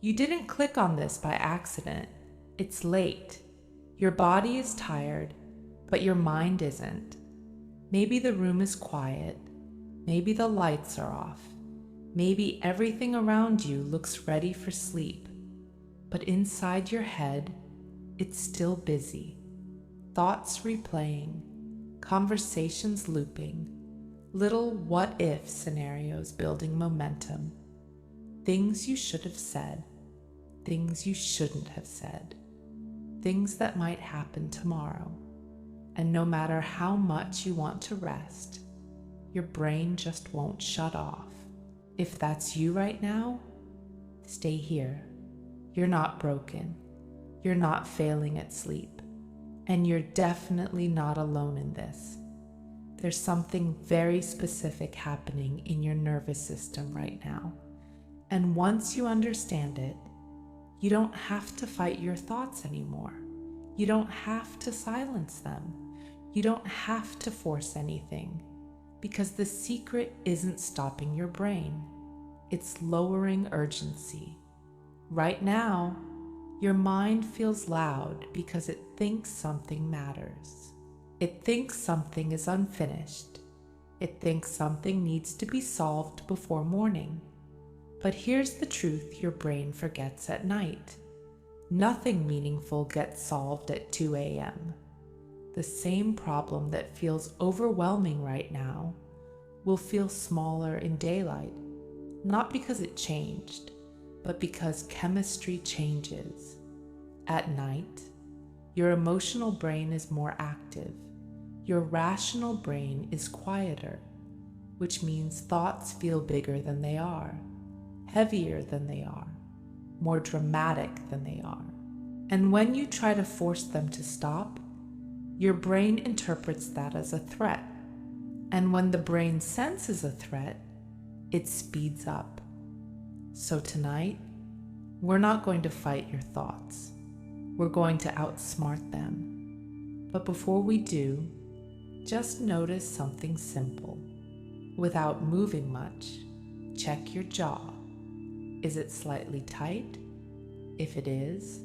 You didn't click on this by accident. It's late. Your body is tired, but your mind isn't. Maybe the room is quiet. Maybe the lights are off. Maybe everything around you looks ready for sleep. But inside your head, it's still busy. Thoughts replaying, conversations looping, little what-if scenarios building momentum. Things you should have said, things you shouldn't have said, things that might happen tomorrow. And no matter how much you want to rest, your brain just won't shut off. If that's you right now, stay here. You're not broken. You're not failing at sleep. And you're definitely not alone in this. There's something very specific happening in your nervous system right now. And once you understand it, you don't have to fight your thoughts anymore. You don't have to silence them. You don't have to force anything, because the secret isn't stopping your brain. It's lowering urgency. Right now, your mind feels loud because it thinks something matters. It thinks something is unfinished. It thinks something needs to be solved before morning. But here's the truth your brain forgets at night. Nothing meaningful gets solved at 2 a.m. The same problem that feels overwhelming right now will feel smaller in daylight, not because it changed, but because chemistry changes. At night, your emotional brain is more active. Your rational brain is quieter, which means thoughts feel bigger than they are, heavier than they are, more dramatic than they are. And when you try to force them to stop, your brain interprets that as a threat. And when the brain senses a threat, it speeds up. So tonight, we're not going to fight your thoughts. We're going to outsmart them. But before we do, just notice something simple. Without moving much, check your jaw. Is it slightly tight? If it is,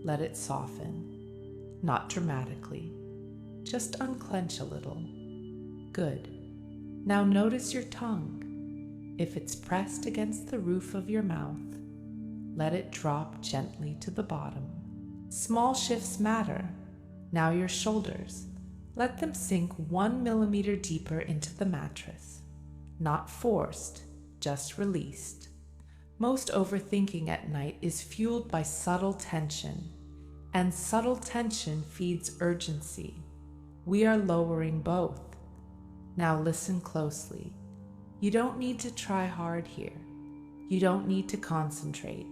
let it soften. Not dramatically. Just unclench a little. Good. Now notice your tongue. If it's pressed against the roof of your mouth, let it drop gently to the bottom. Small shifts matter. Now your shoulders. Let them sink 1 millimeter deeper into the mattress. Not forced, just released. Most overthinking at night is fueled by subtle tension, and subtle tension feeds urgency. We are lowering both. Now listen closely. You don't need to try hard here. You don't need to concentrate.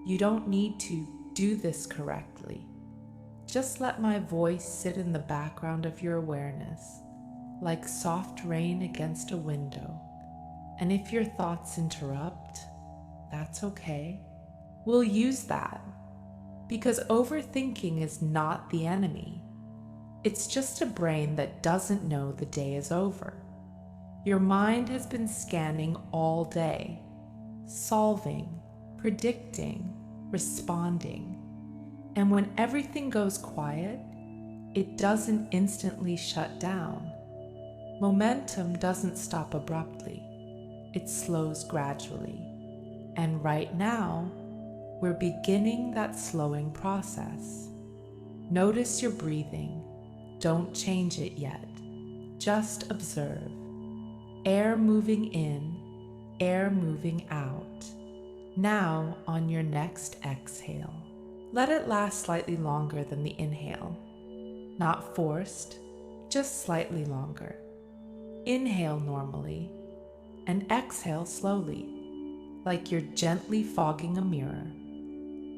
You don't need to do this correctly. Just let my voice sit in the background of your awareness, like soft rain against a window. And if your thoughts interrupt, that's okay. We'll use that, because overthinking is not the enemy. It's just a brain that doesn't know the day is over. Your mind has been scanning all day, solving, predicting, responding. And when everything goes quiet, it doesn't instantly shut down. Momentum doesn't stop abruptly. It slows gradually. And right now, we're beginning that slowing process. Notice your breathing. Don't change it yet. Just observe. Air moving in, air moving out. Now on your next exhale. Let it last slightly longer than the inhale. Not forced, just slightly longer. Inhale normally and exhale slowly, like you're gently fogging a mirror.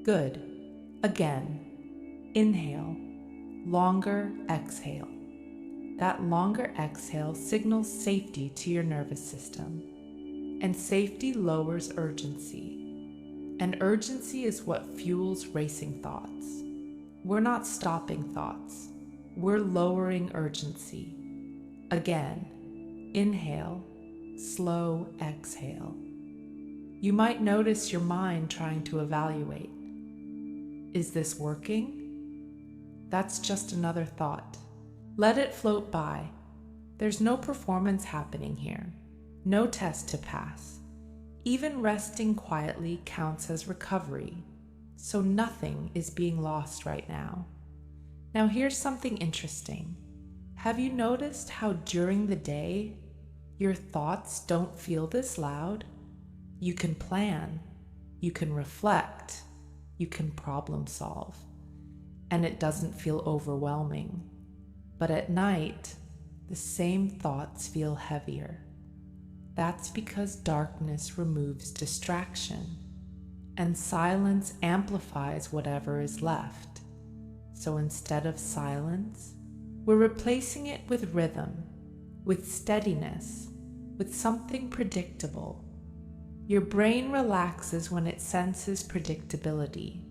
Good. Again. Inhale. Longer exhale. That longer exhale signals safety to your nervous system. And safety lowers urgency. And urgency is what fuels racing thoughts. We're not stopping thoughts. We're lowering urgency. Again, inhale, slow exhale. You might notice your mind trying to evaluate. Is this working? That's just another thought. Let it float by. There's no performance happening here, no test to pass. Even resting quietly counts as recovery, so nothing is being lost right now. Now here's something interesting. Have you noticed how during the day, your thoughts don't feel this loud? You can plan, you can reflect, you can problem solve, and it doesn't feel overwhelming. But at night, the same thoughts feel heavier. That's because darkness removes distraction, and silence amplifies whatever is left. So instead of silence, we're replacing it with rhythm, with steadiness, with something predictable. Your brain relaxes when it senses predictability.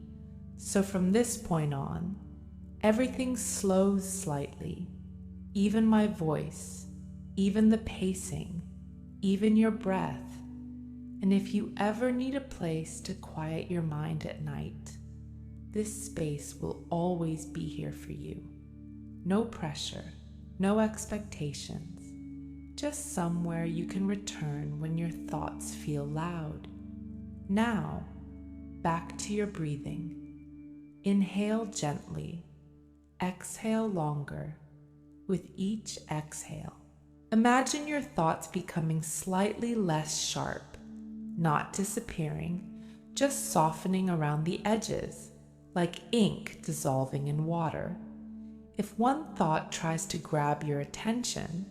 So from this point on, everything slows slightly. Even my voice, even the pacing, even your breath. And if you ever need a place to quiet your mind at night, this space will always be here for you. No pressure, no expectations, just somewhere you can return when your thoughts feel loud. Now, back to your breathing. Inhale gently, exhale longer. With each exhale, imagine your thoughts becoming slightly less sharp, not disappearing, just softening around the edges, like ink dissolving in water. If one thought tries to grab your attention,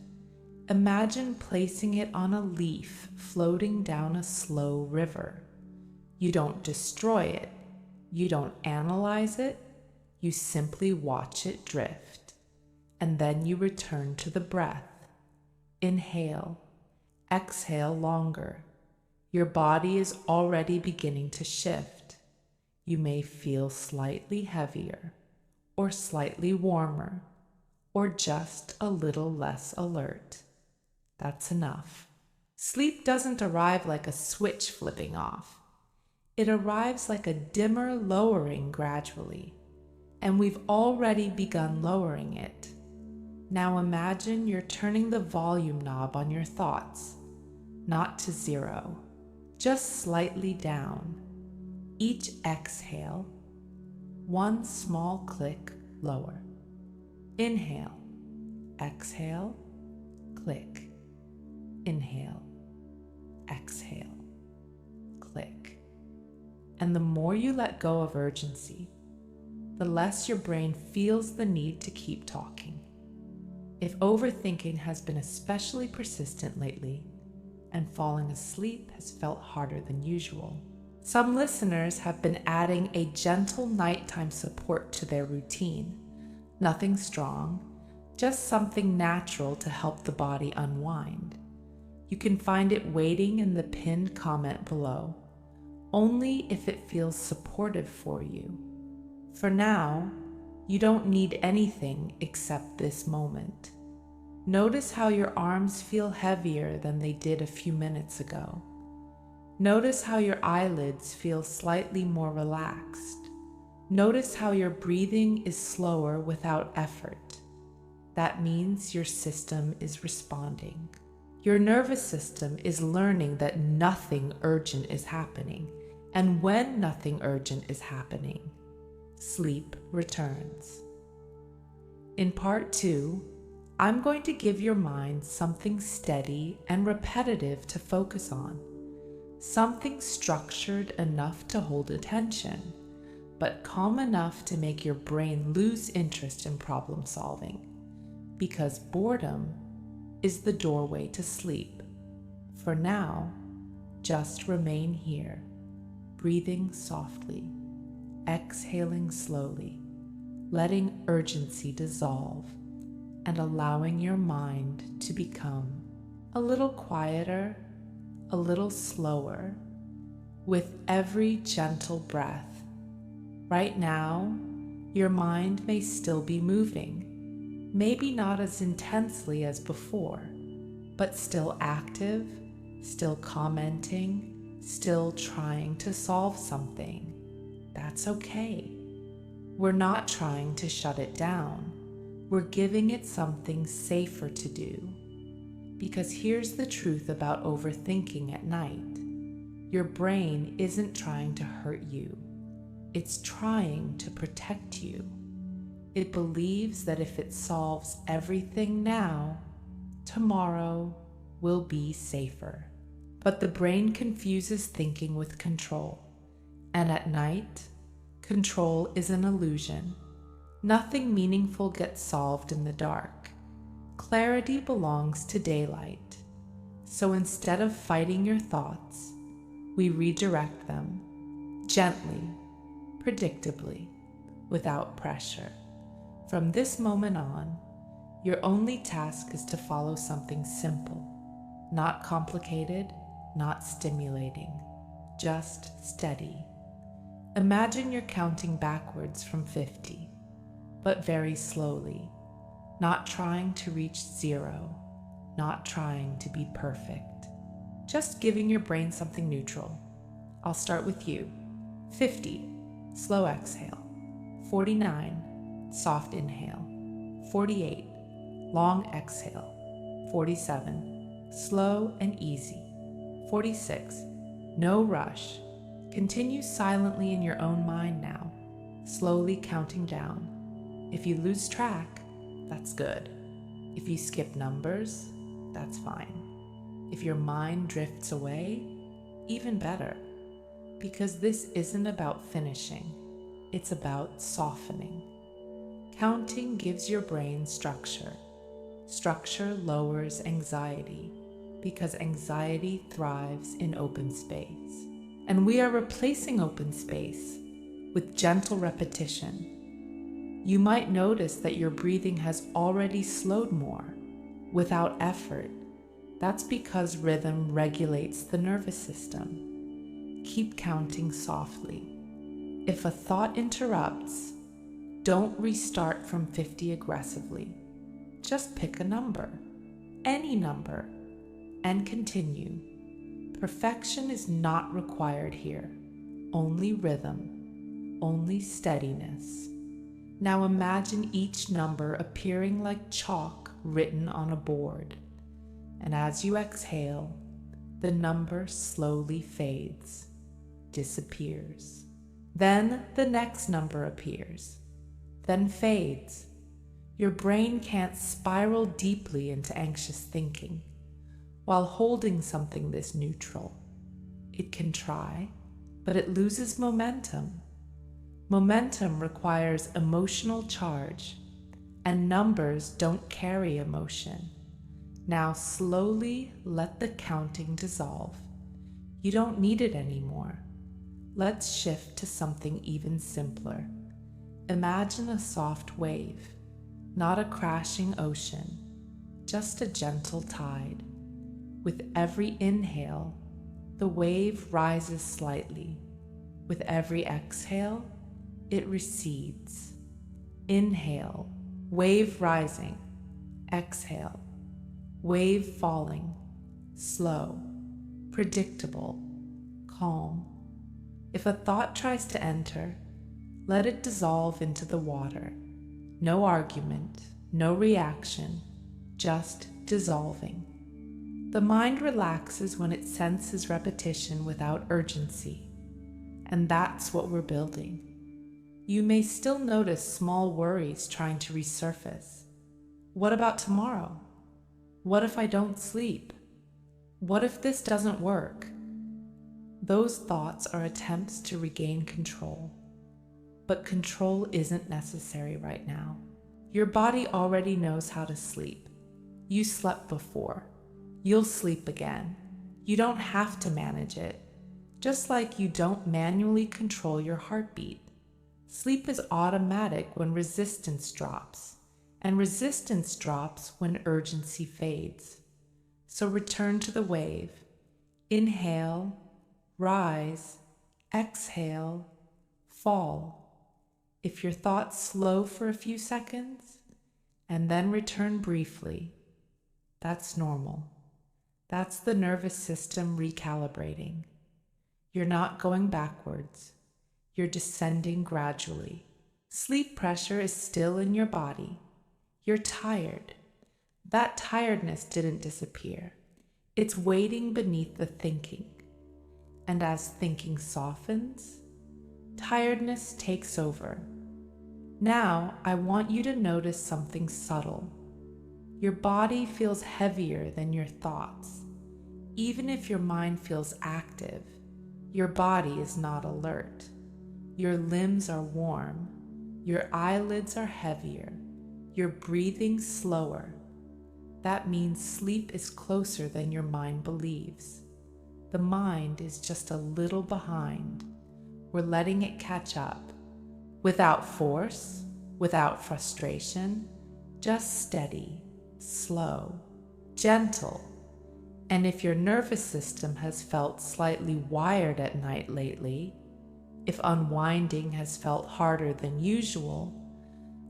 imagine placing it on a leaf floating down a slow river. You don't destroy it, you don't analyze it, you simply watch it drift. And then you return to the breath. Inhale, exhale longer. Your body is already beginning to shift. You may feel slightly heavier, or slightly warmer, or just a little less alert. That's enough. Sleep doesn't arrive like a switch flipping off. It arrives like a dimmer lowering gradually, and we've already begun lowering it. Now imagine you're turning the volume knob on your thoughts, not to 0, just slightly down. Each exhale, one small click lower. Inhale, exhale, click. Inhale, exhale, click. And the more you let go of urgency, the less your brain feels the need to keep talking. If overthinking has been especially persistent lately, and falling asleep has felt harder than usual, some listeners have been adding a gentle nighttime support to their routine. Nothing strong, just something natural to help the body unwind. You can find it waiting in the pinned comment below, only if it feels supportive for you. For now, you don't need anything except this moment. Notice how your arms feel heavier than they did a few minutes ago. Notice how your eyelids feel slightly more relaxed. Notice how your breathing is slower without effort. That means your system is responding. Your nervous system is learning that nothing urgent is happening, and when nothing urgent is happening, sleep returns. In part 2, I'm going to give your mind something steady and repetitive to focus on, something structured enough to hold attention, but calm enough to make your brain lose interest in problem solving, because boredom is the doorway to sleep. For now, just remain here, breathing softly, exhaling slowly, letting urgency dissolve, and allowing your mind to become a little quieter, a little slower, with every gentle breath. Right now, your mind may still be moving, maybe not as intensely as before, but still active, still commenting, still trying to solve something. That's okay. We're not trying to shut it down. We're giving it something safer to do. Because here's the truth about overthinking at night. Your brain isn't trying to hurt you. It's trying to protect you. It believes that if it solves everything now, tomorrow will be safer. But the brain confuses thinking with control. And at night, control is an illusion. Nothing meaningful gets solved in the dark. Clarity belongs to daylight. So instead of fighting your thoughts, we redirect them gently, predictably, without pressure. From this moment on, your only task is to follow something simple, not complicated, not stimulating, just steady. Imagine you're counting backwards from 50, but very slowly, not trying to reach 0, not trying to be perfect, just giving your brain something neutral. I'll start with you. 50, slow exhale. 49, soft inhale. 48, long exhale. 47, slow and easy. 46, no rush. Continue silently in your own mind now, slowly counting down. If you lose track, that's good. If you skip numbers, that's fine. If your mind drifts away, even better. Because this isn't about finishing, it's about softening. Counting gives your brain structure. Structure lowers anxiety, because anxiety thrives in open space. And we are replacing open space with gentle repetition. You might notice that your breathing has already slowed more, without effort. That's because rhythm regulates the nervous system. Keep counting softly. If a thought interrupts, don't restart from 50 aggressively. Just pick a number, any number, and continue. Perfection is not required here, only rhythm, only steadiness. Now imagine each number appearing like chalk written on a board. And as you exhale, the number slowly fades, disappears. Then the next number appears, then fades. Your brain can't spiral deeply into anxious thinking while holding something this neutral. It can try, but it loses momentum. Momentum requires emotional charge, and numbers don't carry emotion. Now slowly let the counting dissolve. You don't need it anymore. Let's shift to something even simpler. Imagine a soft wave, not a crashing ocean, just a gentle tide. With every inhale, the wave rises slightly. With every exhale, it recedes. Inhale, wave rising. Exhale, wave falling. Slow, predictable, calm. If a thought tries to enter, let it dissolve into the water. No argument, no reaction, just dissolving. The mind relaxes when it senses repetition without urgency, and that's what we're building. You may still notice small worries trying to resurface. What about tomorrow? What if I don't sleep? What if this doesn't work? Those thoughts are attempts to regain control, but control isn't necessary right now. Your body already knows how to sleep. You slept before. You'll sleep again. You don't have to manage it, just like you don't manually control your heartbeat. Sleep is automatic when resistance drops, and resistance drops when urgency fades. So return to the wave. Inhale, rise, exhale, fall. If your thoughts slow for a few seconds and then return briefly, that's normal. That's the nervous system recalibrating. You're not going backwards. You're descending gradually. Sleep pressure is still in your body. You're tired. That tiredness didn't disappear. It's waiting beneath the thinking. And as thinking softens, tiredness takes over. Now, I want you to notice something subtle. Your body feels heavier than your thoughts. Even if your mind feels active, your body is not alert. Your limbs are warm. Your eyelids are heavier. You're breathing slower. That means sleep is closer than your mind believes. The mind is just a little behind. We're letting it catch up. Without force, without frustration, just steady, slow, gentle. And if your nervous system has felt slightly wired at night lately, if unwinding has felt harder than usual,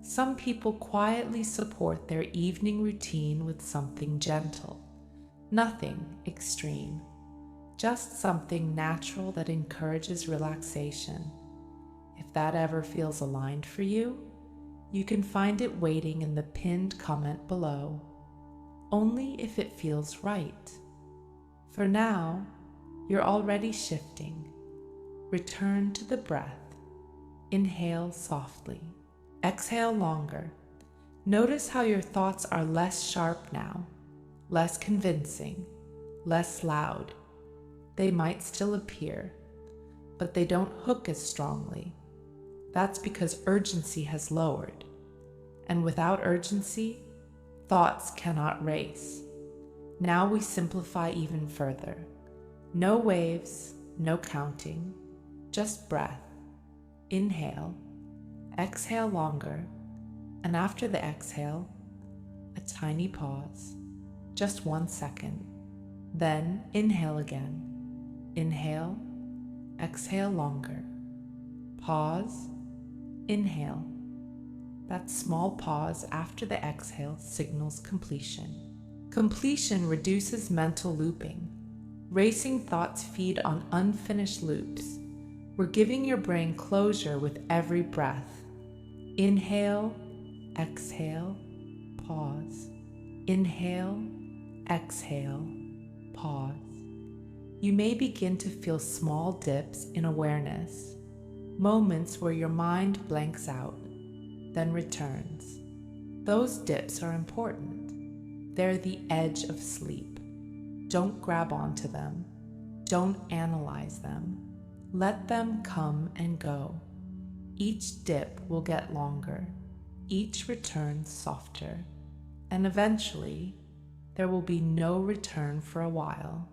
some people quietly support their evening routine with something gentle. Nothing extreme, just something natural that encourages relaxation. If that ever feels aligned for you, you can find it waiting in the pinned comment below. Only if it feels right. For now, you're already shifting. Return to the breath. Inhale softly. Exhale longer. Notice how your thoughts are less sharp now, less convincing, less loud. They might still appear, but they don't hook as strongly. That's because urgency has lowered. And without urgency, thoughts cannot race. Now we simplify even further. No waves, no counting, just breath. Inhale, exhale longer, and after the exhale, a tiny pause, just 1 second. Then inhale again. Inhale, exhale longer. Pause, inhale. That small pause after the exhale signals completion. Completion reduces mental looping. Racing thoughts feed on unfinished loops. We're giving your brain closure with every breath. Inhale, exhale, pause. Inhale, exhale, pause. You may begin to feel small dips in awareness, moments where your mind blanks out, then returns. Those dips are important. They're the edge of sleep. Don't grab onto them. Don't analyze them. Let them come and go. Each dip will get longer, each return softer, and eventually there will be no return for a while.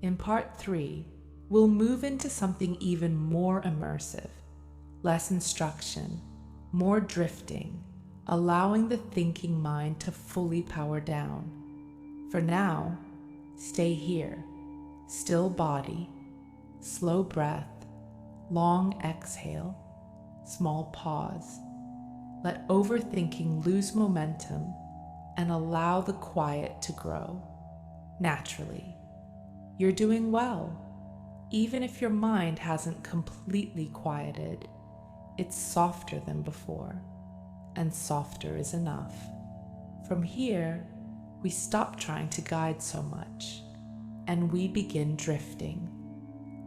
In part 3, we'll move into something even more immersive, less instruction, more drifting, allowing the thinking mind to fully power down. For now, stay here, still body, slow breath, long exhale, small pause. Let overthinking lose momentum and allow the quiet to grow naturally. You're doing well. Even if your mind hasn't completely quieted, it's softer than before, and softer is enough. From here, we stop trying to guide so much, and we begin drifting.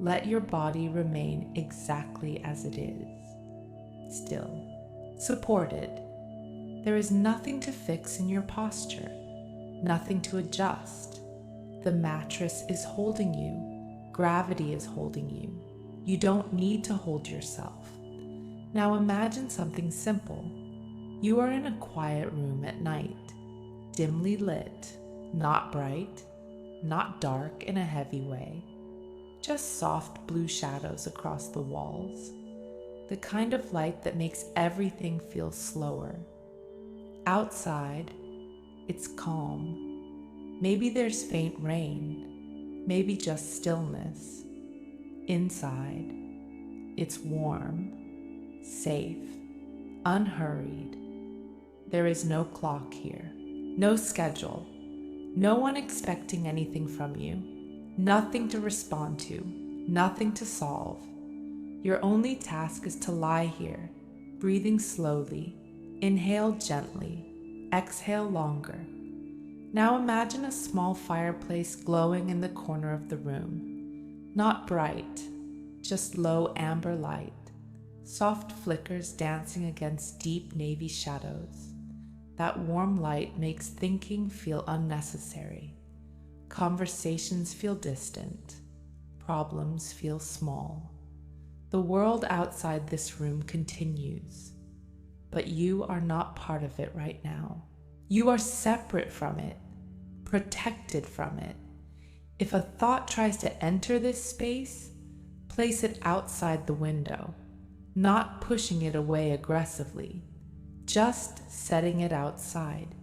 Let your body remain exactly as it is, still, supported. There is nothing to fix in your posture, nothing to adjust. The mattress is holding you. Gravity is holding you. You don't need to hold yourself. Now imagine something simple. You are in a quiet room at night, dimly lit, not bright, not dark in a heavy way, just soft blue shadows across the walls, the kind of light that makes everything feel slower. Outside, it's calm. Maybe there's faint rain, maybe just stillness. Inside, it's warm, safe, unhurried. There is no clock here, no schedule, no one expecting anything from you, nothing to respond to, nothing to solve. Your only task is to lie here, breathing slowly. Inhale gently, exhale longer. Now imagine a small fireplace glowing in the corner of the room. Not bright, just low amber light. Soft flickers dancing against deep navy shadows. That warm light makes thinking feel unnecessary. Conversations feel distant. Problems feel small. The world outside this room continues, but you are not part of it right now. You are separate from it, protected from it. If a thought tries to enter this space, place it outside the window, not pushing it away aggressively, just setting it outside.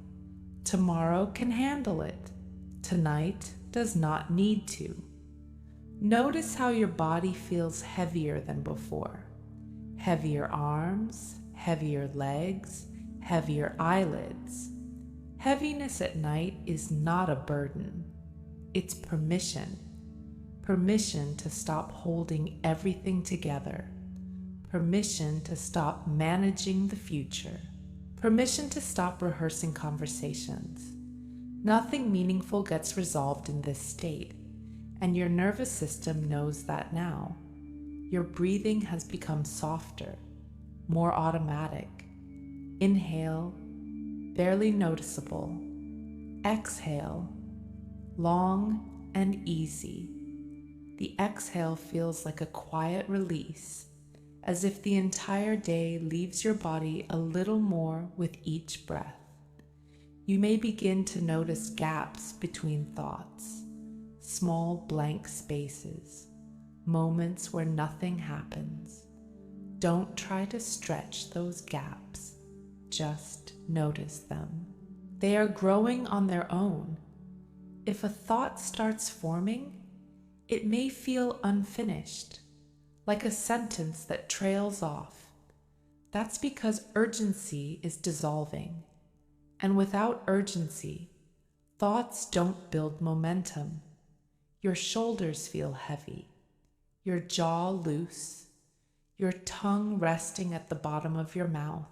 Tomorrow can handle it. Tonight does not need to. Notice how your body feels heavier than before. Heavier arms, heavier legs, heavier eyelids. Heaviness at night is not a burden. It's permission. Permission to stop holding everything together. Permission to stop managing the future. Permission to stop rehearsing conversations. Nothing meaningful gets resolved in this state, and your nervous system knows that now. Your breathing has become softer, more automatic. Inhale, barely noticeable. Exhale, long and easy. The exhale feels like a quiet release, as if the entire day leaves your body a little more with each breath. You may begin to notice gaps between thoughts, small blank spaces, moments where nothing happens. Don't try to stretch those gaps, just notice them. They are growing on their own. If a thought starts forming, it may feel unfinished, like a sentence that trails off. That's because urgency is dissolving. And without urgency, thoughts don't build momentum. Your shoulders feel heavy, your jaw loose, your tongue resting at the bottom of your mouth,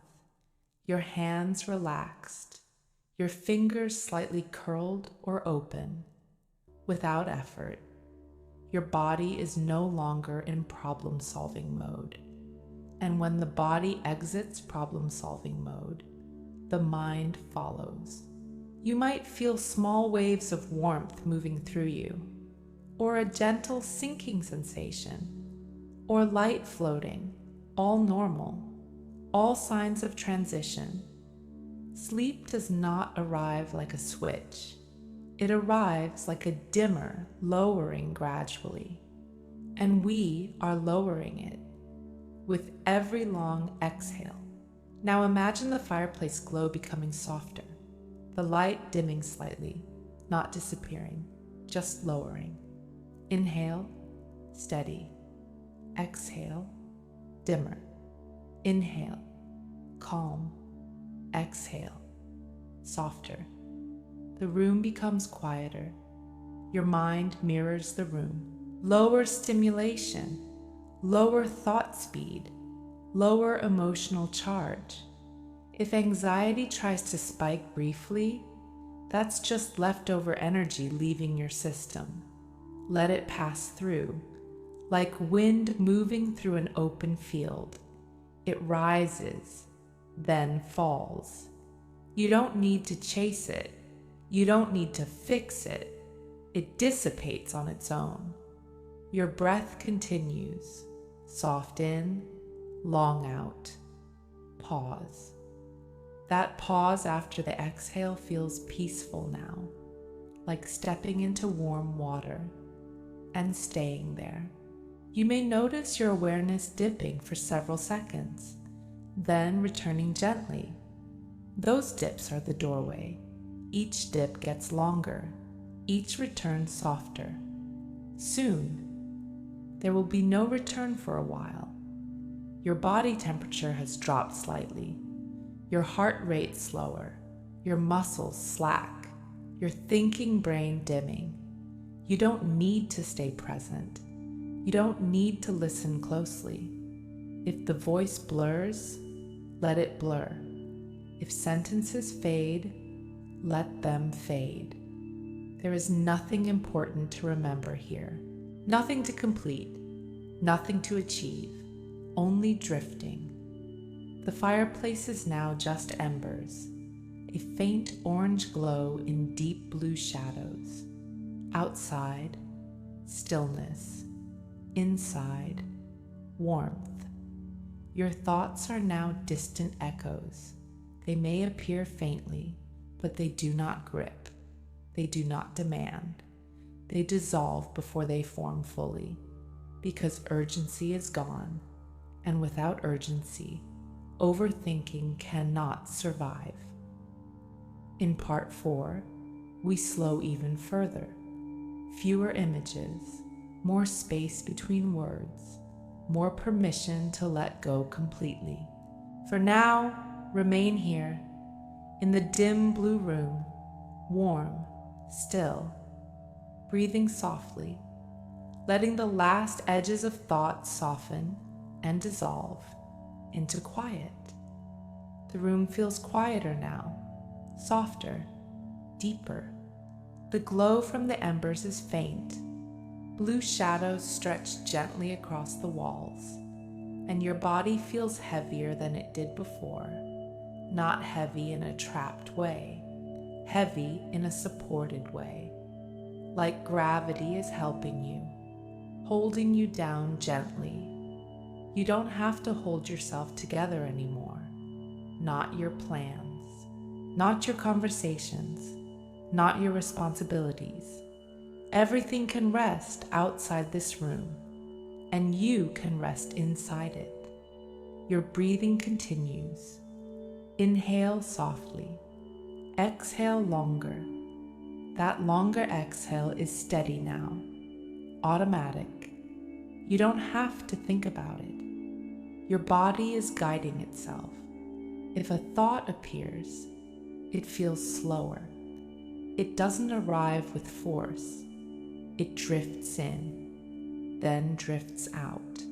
your hands relaxed, your fingers slightly curled or open. Without effort, your body is no longer in problem-solving mode. And when the body exits problem-solving mode, the mind follows. You might feel small waves of warmth moving through you, or a gentle sinking sensation, or light floating, all normal, all signs of transition. Sleep does not arrive like a switch. It arrives like a dimmer, lowering gradually, and we are lowering it with every long exhale. Now imagine the fireplace glow becoming softer, the light dimming slightly, not disappearing, just lowering. Inhale, steady. Exhale, dimmer. Inhale, calm. Exhale, softer. The room becomes quieter. Your mind mirrors the room. Lower stimulation, lower thought speed, lower emotional charge. If anxiety tries to spike briefly, that's just leftover energy leaving your system. Let it pass through, like wind moving through an open field. It rises, then falls. You don't need to chase it. You don't need to fix it. It dissipates on its own. Your breath continues. Soft in, long out. Pause. That pause after the exhale feels peaceful now, like stepping into warm water and staying there. You may notice your awareness dipping for several seconds, then returning gently. Those dips are the doorway. Each dip gets longer, each return softer. Soon, there will be no return for a while. Your body temperature has dropped slightly, your heart rate slower, your muscles slack, your thinking brain dimming. You don't need to stay present. You don't need to listen closely. If the voice blurs, let it blur. If sentences fade, let them fade. There is nothing important to remember here, nothing to complete, nothing to achieve, only drifting. The fireplace is now just embers, a faint orange glow in deep blue shadows. Outside, stillness. Inside, warmth. Your thoughts are now distant echoes. They may appear faintly, but they do not grip. They do not demand. They dissolve before they form fully, because urgency is gone, and without urgency, overthinking cannot survive. In part 4, we slow even further. Fewer images, more space between words, more permission to let go completely. For now, remain here, in the dim blue room, warm, still, breathing softly, letting the last edges of thought soften and dissolve into quiet. The room feels quieter now, softer, deeper. The glow from the embers is faint. Blue shadows stretch gently across the walls, and your body feels heavier than it did before. Not heavy in a trapped way, heavy in a supported way. Like gravity is helping you, holding you down gently. You don't have to hold yourself together anymore. Not your plans, not your conversations, not your responsibilities. Everything can rest outside this room, and you can rest inside it. Your breathing continues. Inhale softly. Exhale longer. That longer exhale is steady now, automatic. You don't have to think about it. Your body is guiding itself. If a thought appears, it feels slower. It doesn't arrive with force. It drifts in, then drifts out,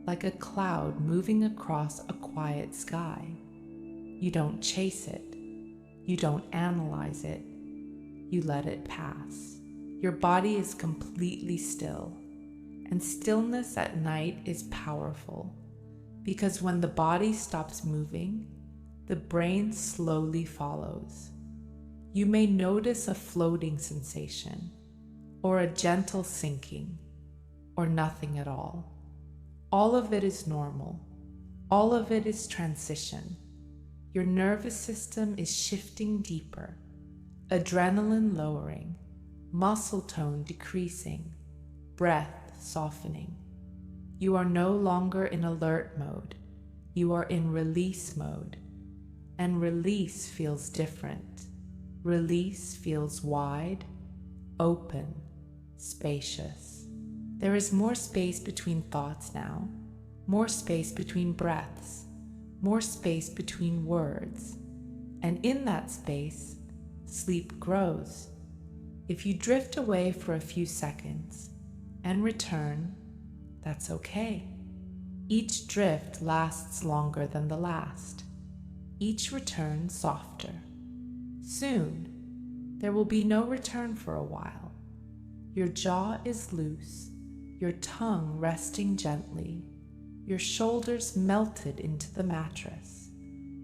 like a cloud moving across a quiet sky. You don't chase it. You don't analyze it. You let it pass. Your body is completely still, and stillness at night is powerful, because when the body stops moving, the brain slowly follows. You may notice a floating sensation, or a gentle sinking, or nothing at all. All of it is normal. All of it is transition. Your nervous system is shifting deeper, adrenaline lowering, muscle tone decreasing, breath softening. You are no longer in alert mode. You are in release mode. And release feels different. Release feels wide, open, spacious. There is more space between thoughts now, more space between breaths, more space between words. And in that space, sleep grows. If you drift away for a few seconds and return, that's okay. Each drift lasts longer than the last. Each return softer. Soon, there will be no return for a while. Your jaw is loose, your tongue resting gently, your shoulders melted into the mattress,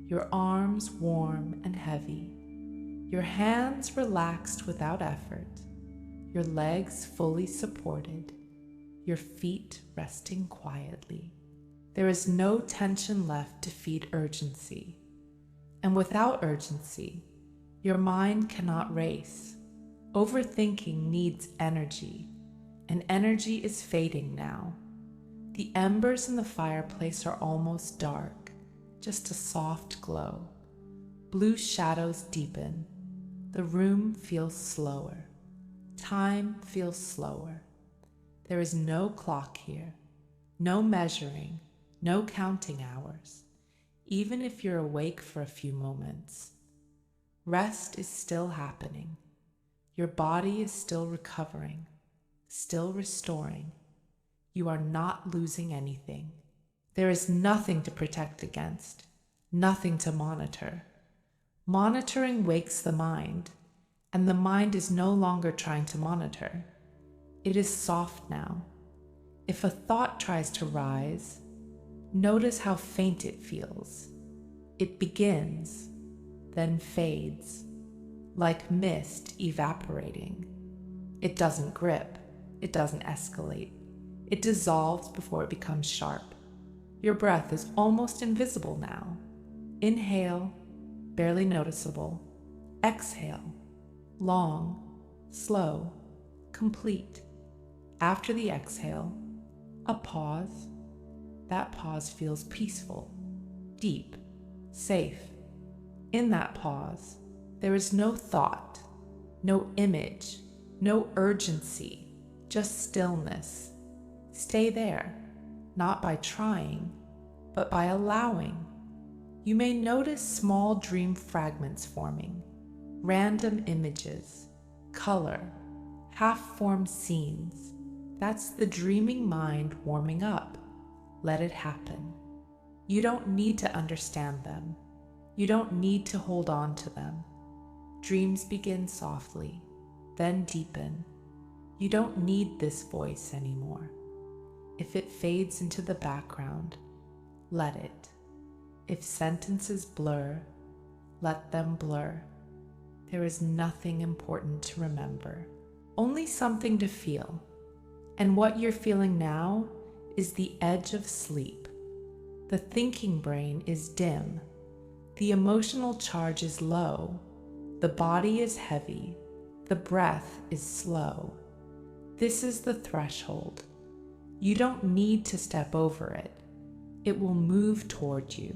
your arms warm and heavy, your hands relaxed without effort, your legs fully supported, your feet resting quietly. There is no tension left to feed urgency. And without urgency, your mind cannot race. Overthinking needs energy, and energy is fading now. The embers in the fireplace are almost dark, just a soft glow. Blue shadows deepen. The room feels slower. Time feels slower. There is no clock here, no measuring, no counting hours, even if you're awake for a few moments. Rest is still happening. Your body is still recovering, still restoring. You are not losing anything. There is nothing to protect against, nothing to monitor. Monitoring wakes the mind, and the mind is no longer trying to monitor. It is soft now. If a thought tries to rise, notice how faint it feels. It begins, then fades, like mist evaporating. It doesn't grip, it doesn't escalate. It dissolves before it becomes sharp. Your breath is almost invisible now. Inhale, barely noticeable. Exhale, long, slow, complete. After the exhale, a pause. That pause feels peaceful, deep, safe. In that pause, there is no thought, no image, no urgency, just stillness. Stay there, not by trying, but by allowing. You may notice small dream fragments forming, random images, color, half-formed scenes. That's the dreaming mind warming up. Let it happen. You don't need to understand them. You don't need to hold on to them. Dreams begin softly, then deepen. You don't need this voice anymore. If it fades into the background, let it. If sentences blur, let them blur. There is nothing important to remember, only something to feel. And what you're feeling now is the edge of sleep. The thinking brain is dim. The emotional charge is low. The body is heavy. The breath is slow. This is the threshold. You don't need to step over it. It will move toward you.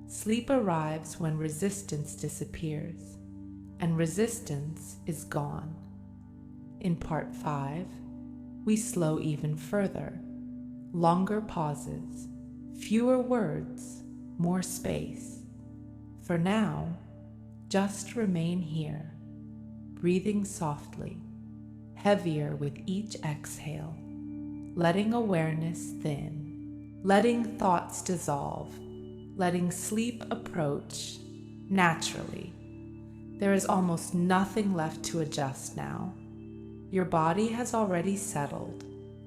Sleep arrives when resistance disappears, and resistance is gone. In part 5, we slow even further. Longer pauses, fewer words, more space. For now, just remain here, breathing softly, heavier with each exhale, letting awareness thin, letting thoughts dissolve, letting sleep approach naturally. There is almost nothing left to adjust now. Your body has already settled.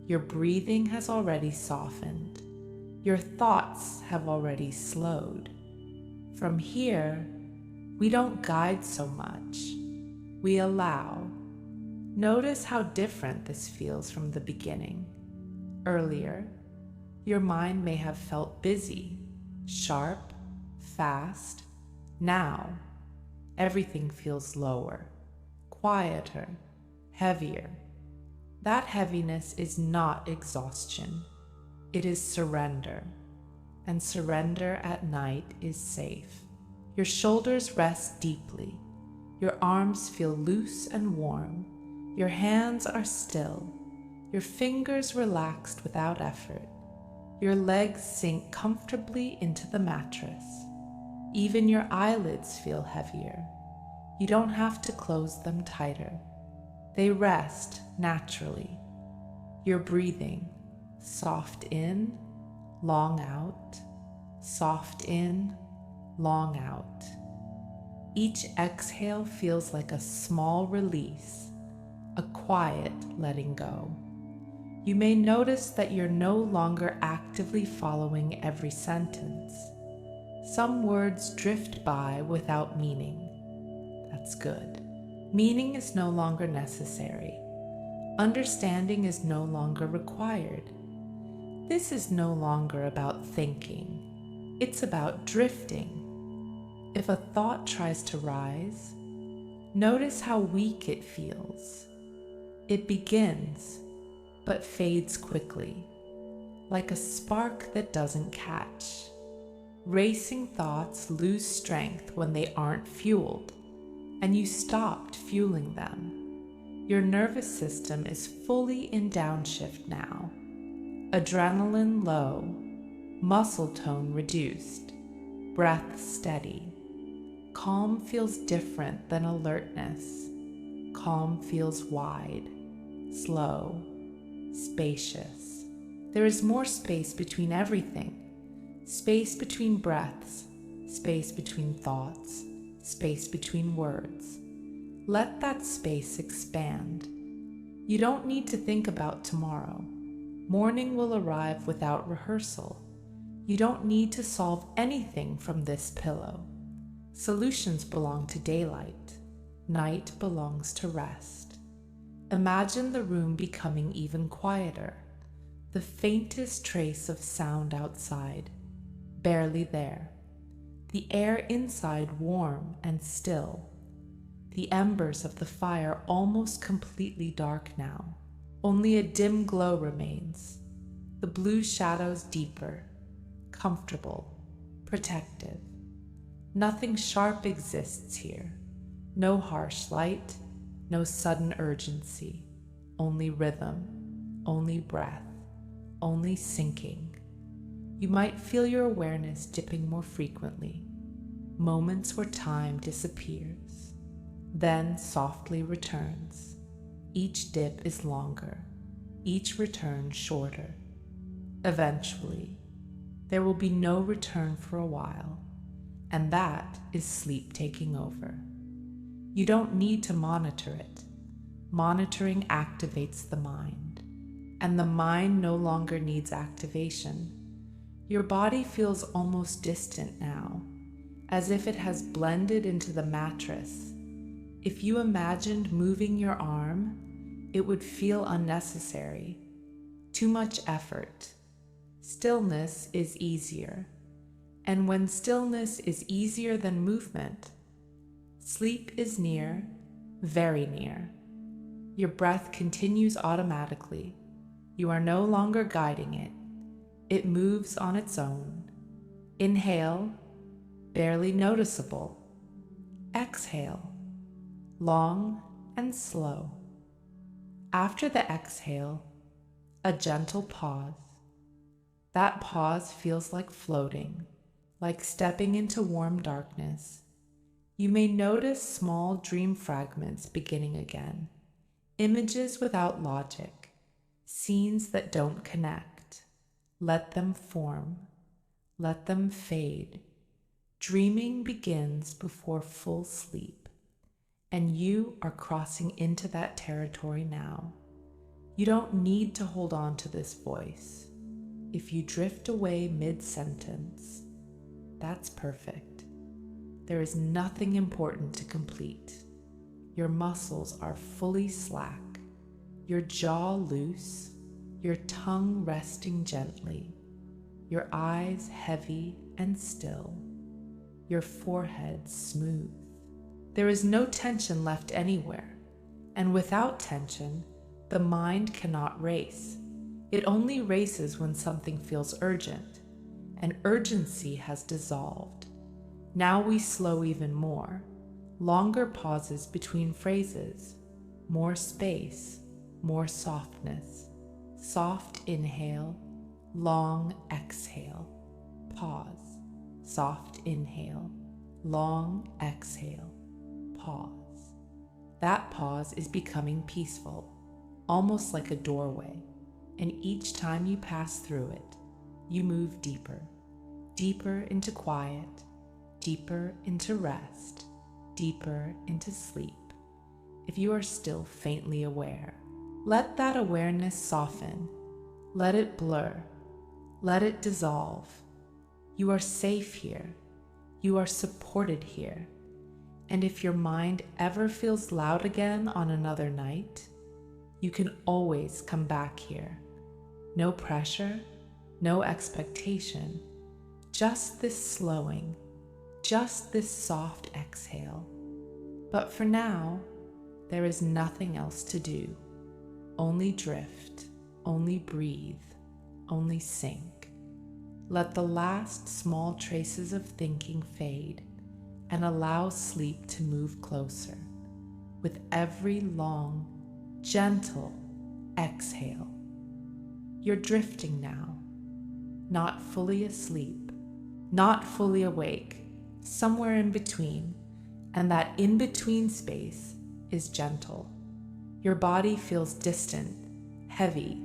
Your breathing has already softened. Your thoughts have already slowed. From here, we don't guide so much. We allow. Notice how different this feels from the beginning. Earlier, your mind may have felt busy, sharp, fast. Now, everything feels lower, quieter, heavier. That heaviness is not exhaustion. It is surrender. And surrender at night is safe. Your shoulders rest deeply. Your arms feel loose and warm. Your hands are still. Your fingers relaxed without effort. Your legs sink comfortably into the mattress. Even your eyelids feel heavier. You don't have to close them tighter. They rest naturally. You're breathing, soft in, long out, soft in, long out. Each exhale feels like a small release, a quiet letting go. You may notice that you're no longer actively following every sentence. Some words drift by without meaning. That's good. Meaning is no longer necessary. Understanding is no longer required. This is no longer about thinking. It's about drifting. If a thought tries to rise, notice how weak it feels. It begins, but fades quickly, like a spark that doesn't catch. Racing thoughts lose strength when they aren't fueled, and you stopped fueling them. Your nervous system is fully in downshift now. Adrenaline low, muscle tone reduced, breath steady. Calm feels different than alertness. Calm feels wide, slow, spacious. There is more space between everything. Space between breaths, space between thoughts, space between words. Let that space expand. You don't need to think about tomorrow. Morning will arrive without rehearsal. You don't need to solve anything from this pillow. Solutions belong to daylight. Night belongs to rest. Imagine the room becoming even quieter. The faintest trace of sound outside, barely there. The air inside warm and still. The embers of the fire almost completely dark now. Only a dim glow remains. The blue shadows deeper, comfortable, protective. Nothing sharp exists here. No harsh light, no sudden urgency. Only rhythm, only breath, only sinking. You might feel your awareness dipping more frequently. Moments where time disappears, then softly returns. Each dip is longer, each return shorter. Eventually, there will be no return for a while, and that is sleep taking over. You don't need to monitor it. Monitoring activates the mind, and the mind no longer needs activation. Your body feels almost distant now, as if it has blended into the mattress. If you imagined moving your arm, it would feel unnecessary. Too much effort. Stillness is easier. And when stillness is easier than movement, sleep is near, very near. Your breath continues automatically. You are no longer guiding it. It moves on its own. Inhale, barely noticeable. Exhale, long and slow. After the exhale, a gentle pause. That pause feels like floating, like stepping into warm darkness. You may notice small dream fragments beginning again, images without logic, scenes that don't connect. Let them form, let them fade. Dreaming begins before full sleep, and you are crossing into that territory now. You don't need to hold on to this voice. If you drift away mid-sentence, that's perfect. There is nothing important to complete. Your muscles are fully slack, your jaw loose, your tongue resting gently, your eyes heavy and still, your forehead smooth. There is no tension left anywhere, and without tension, the mind cannot race. It only races when something feels urgent, and urgency has dissolved. Now we slow even more, longer pauses between phrases, more space, more softness. Soft inhale, long exhale, pause. Soft inhale, long exhale, pause. That pause is becoming peaceful, almost like a doorway, and each time you pass through it, you move deeper, deeper into quiet, deeper into rest, deeper into sleep. If you are still faintly aware, let that awareness soften. Let it blur. Let it dissolve. You are safe here. You are supported here. And if your mind ever feels loud again on another night, you can always come back here. No pressure, no expectation, just this slowing, just this soft exhale. But for now, there is nothing else to do. Only drift, only breathe, only sink. Let the last small traces of thinking fade and allow sleep to move closer with every long, gentle exhale. You're drifting now, not fully asleep, not fully awake, somewhere in between, and that in-between space is gentle. Your body feels distant, heavy,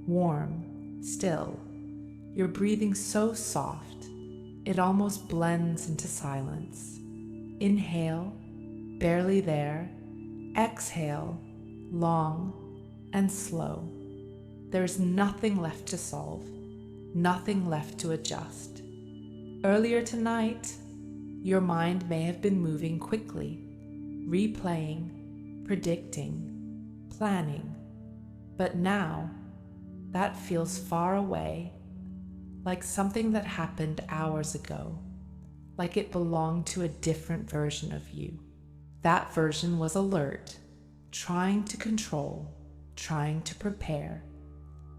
warm, still. Your breathing so soft, it almost blends into silence. Inhale, barely there. Exhale, long and slow. There's nothing left to solve, nothing left to adjust. Earlier tonight, your mind may have been moving quickly, replaying, predicting, planning. But now, that feels far away, like something that happened hours ago, like it belonged to a different version of you. That version was alert, trying to control, trying to prepare.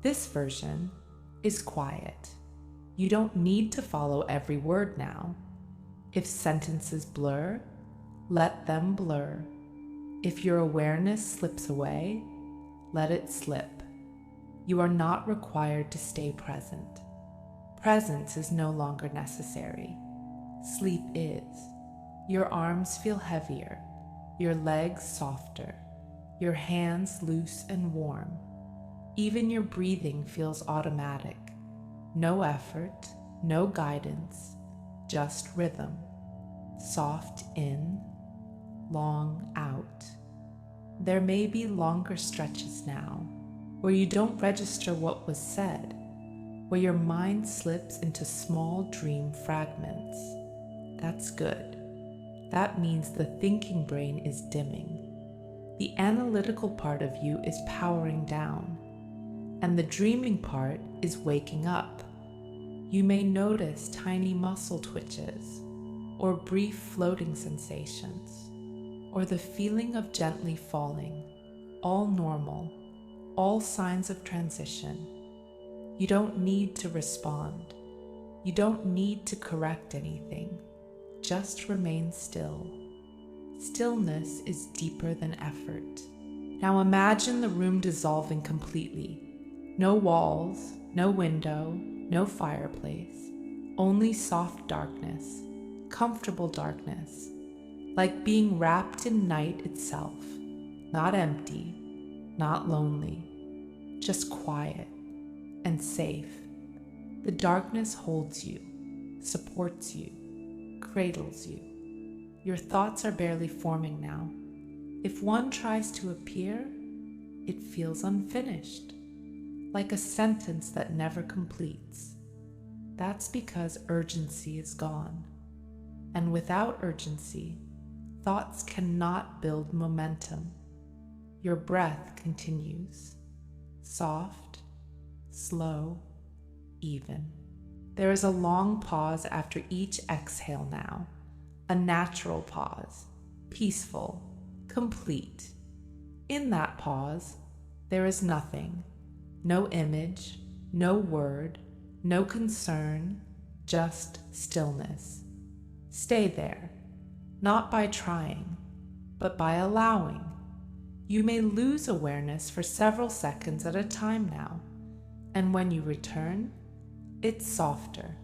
This version is quiet. You don't need to follow every word now. If sentences blur, let them blur. If your awareness slips away, let it slip. You are not required to stay present. Presence is no longer necessary. Sleep is. Your arms feel heavier, your legs softer, your hands loose and warm. Even your breathing feels automatic. No effort, no guidance, just rhythm. Soft in, long out. There may be longer stretches now, where you don't register what was said, where your mind slips into small dream fragments. That's good. That means the thinking brain is dimming. The analytical part of you is powering down, and the dreaming part is waking up. You may notice tiny muscle twitches, or brief floating sensations, or the feeling of gently falling, all normal, all signs of transition. You don't need to respond. You don't need to correct anything. Just remain still. Stillness is deeper than effort. Now imagine the room dissolving completely. No walls, no window, no fireplace, only soft darkness, comfortable darkness, like being wrapped in night itself, not empty, not lonely, just quiet and safe. The darkness holds you, supports you, cradles you. Your thoughts are barely forming now. If one tries to appear, it feels unfinished, like a sentence that never completes. That's because urgency is gone. And without urgency, thoughts cannot build momentum. Your breath continues, soft, slow, even. There is a long pause after each exhale now, a natural pause, peaceful, complete. In that pause, there is nothing, no image, no word, no concern, just stillness. Stay there, not by trying, but by allowing. You may lose awareness for several seconds at a time now, and when you return, it's softer,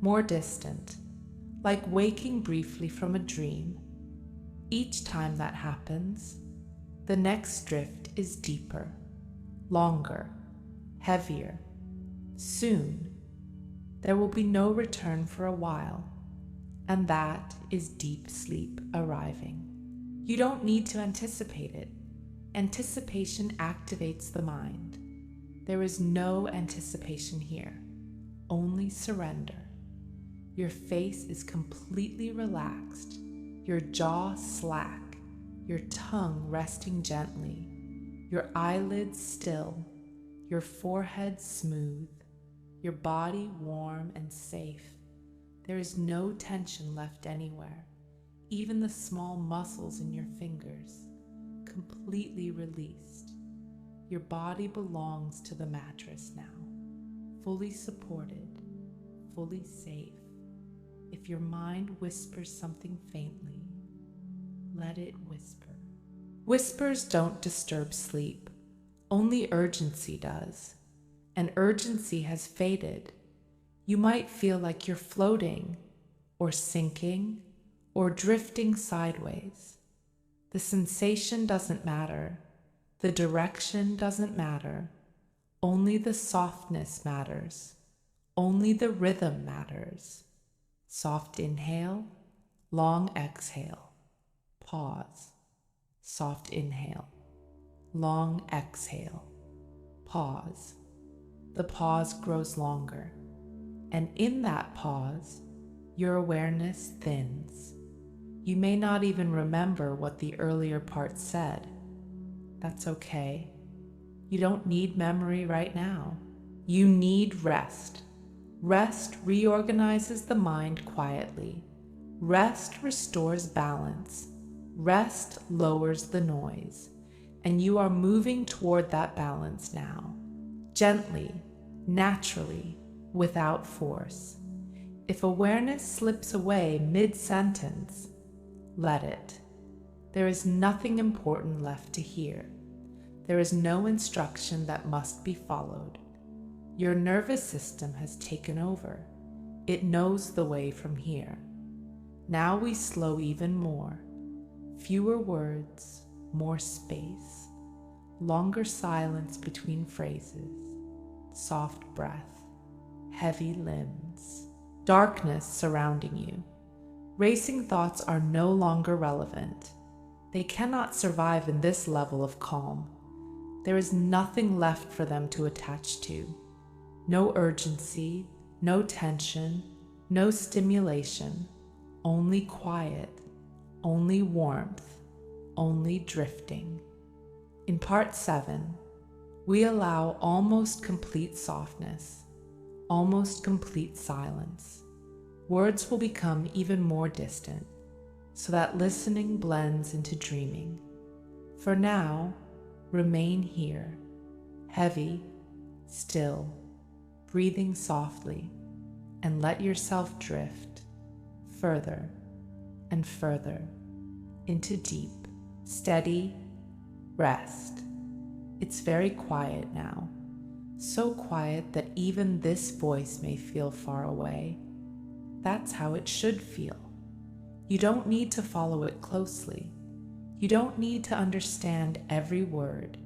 more distant, like waking briefly from a dream. Each time that happens, the next drift is deeper, longer, heavier. Soon, there will be no return for a while, and that is deep sleep arriving. You don't need to anticipate it. Anticipation activates the mind. There is no anticipation here, only surrender. Your face is completely relaxed, your jaw slack, your tongue resting gently, your eyelids still, your forehead smooth, your body warm and safe. There is no tension left anywhere, even the small muscles in your fingers, completely released. Your body belongs to the mattress now, fully supported, fully safe. If your mind whispers something faintly, let it whisper. Whispers don't disturb sleep. Only urgency does. And urgency has faded. You might feel like you're floating, or sinking, or drifting sideways. The sensation doesn't matter. The direction doesn't matter. Only the softness matters. Only the rhythm matters. Soft inhale, long exhale. Pause. Soft inhale, long exhale. Pause. The pause grows longer, and in that pause, your awareness thins. You may not even remember what the earlier part said. That's okay. You don't need memory right now. You need rest. Rest reorganizes the mind quietly. Rest restores balance. Rest lowers the noise. And you are moving toward that balance now. Gently, naturally, without force. If awareness slips away mid-sentence, let it. There is nothing important left to hear. There is no instruction that must be followed. Your nervous system has taken over. It knows the way from here. Now we slow even more. Fewer words, more space. Longer silence between phrases. Soft breath. Heavy limbs. Darkness surrounding you. Racing thoughts are no longer relevant. They cannot survive in this level of calm. There is nothing left for them to attach to. No urgency, no tension, no stimulation, only quiet, only warmth, only drifting. In part 7, we allow almost complete softness, almost complete silence. Words will become even more distant, so that listening blends into dreaming. For now, remain here, heavy, still, breathing softly, and let yourself drift further and further into deep, steady rest. It's very quiet now, so quiet that even this voice may feel far away. That's how it should feel. You don't need to follow it closely. You don't need to understand every word.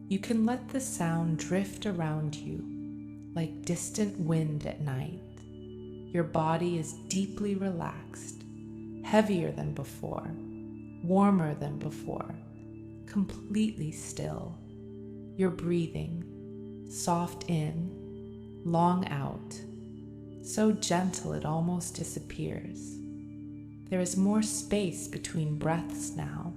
You can let the sound drift around you like distant wind at night. Your body is deeply relaxed, heavier than before, warmer than before, completely still. You're breathing, soft in, long out, so gentle it almost disappears. There is more space between breaths now,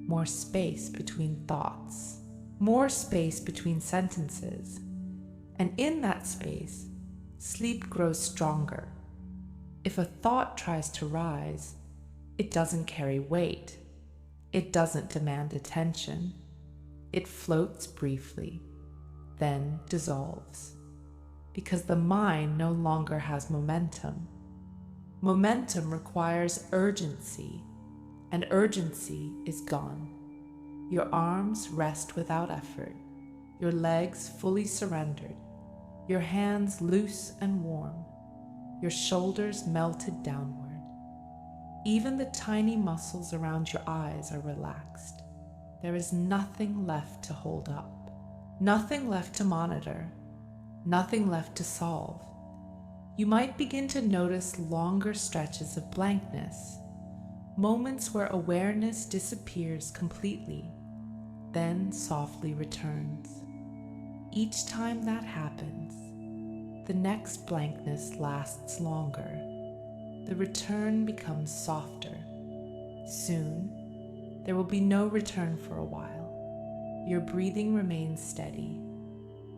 more space between thoughts, more space between sentences. And in that space, sleep grows stronger. If a thought tries to rise, it doesn't carry weight. It doesn't demand attention. It floats briefly, then dissolves. Because the mind no longer has momentum. Momentum requires urgency, and urgency is gone. Your arms rest without effort, your legs fully surrendered, your hands loose and warm, your shoulders melted downward. Even the tiny muscles around your eyes are relaxed. There is nothing left to hold up, nothing left to monitor, nothing left to solve. You might begin to notice longer stretches of blankness, moments where awareness disappears completely, then softly returns. Each time that happens, the next blankness lasts longer. The return becomes softer. Soon, there will be no return for a while. Your breathing remains steady.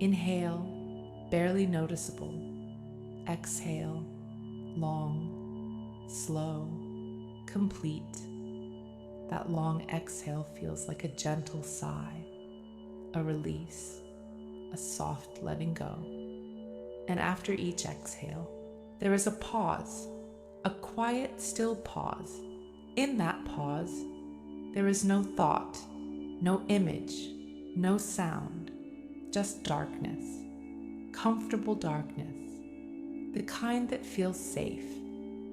Inhale, barely noticeable. Exhale, long, slow, complete. That long exhale feels like a gentle sigh, a release, a soft letting go. And after each exhale, there is a pause, a quiet, still pause. In that pause, there is no thought, no image, no sound, just darkness, comfortable darkness, the kind that feels safe,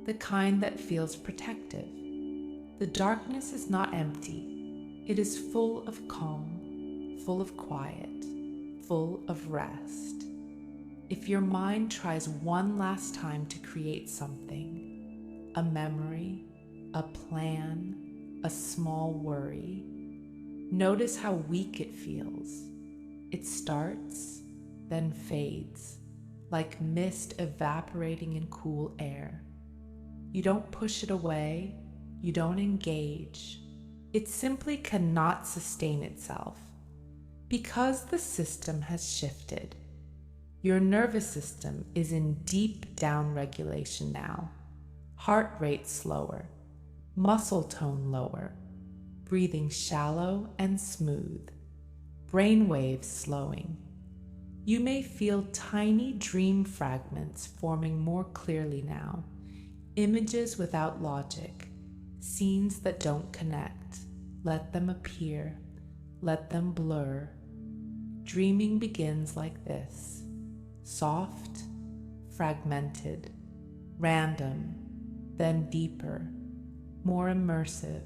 the kind that feels protective. The darkness is not empty. It is full of calm, full of quiet, full of rest. If your mind tries one last time to create something, a memory, a plan, a small worry, notice how weak it feels. It starts, then fades, like mist evaporating in cool air. You don't push it away, you don't engage. It simply cannot sustain itself because the system has shifted. Your nervous system is in deep down regulation now. Heart rate slower, muscle tone lower, breathing shallow and smooth, brain waves slowing. You may feel tiny dream fragments forming more clearly now, images without logic, scenes that don't connect. Let them appear, let them blur. Dreaming begins like this: soft, fragmented, random, then deeper, more immersive.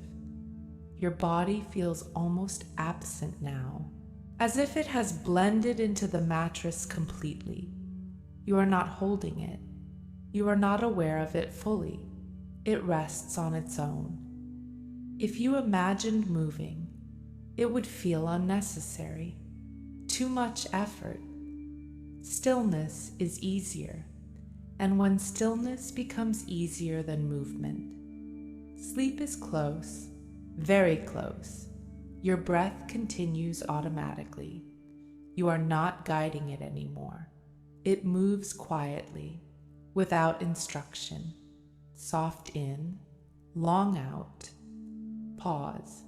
Your body feels almost absent now, as if it has blended into the mattress completely. You are not holding it. You are not aware of it fully. It rests on its own. If you imagined moving, it would feel unnecessary, too much effort. Stillness is easier, and when stillness becomes easier than movement, sleep is close, very close. Your breath continues automatically. You are not guiding it anymore. It moves quietly, without instruction. Soft in, long out. Pause.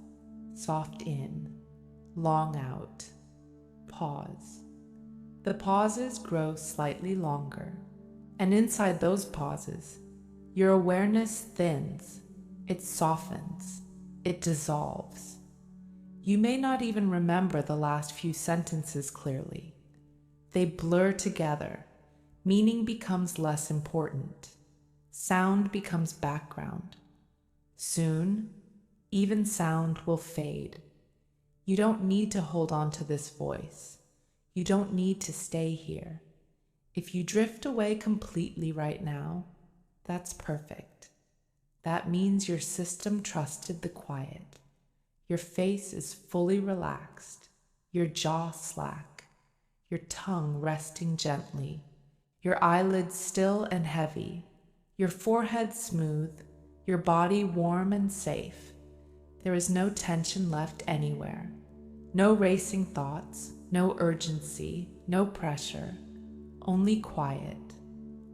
Soft in, long out. Pause. The pauses grow slightly longer, and inside those pauses, your awareness thins, it softens, it dissolves. You may not even remember the last few sentences clearly. They blur together. Meaning becomes less important. Sound becomes background. Soon, even sound will fade. You don't need to hold on to this voice. You don't need to stay here. If you drift away completely right now, that's perfect. That means your system trusted the quiet. Your face is fully relaxed, your jaw slack, your tongue resting gently, your eyelids still and heavy, your forehead smooth, your body warm and safe. There is no tension left anywhere, no racing thoughts, no urgency, no pressure, only quiet,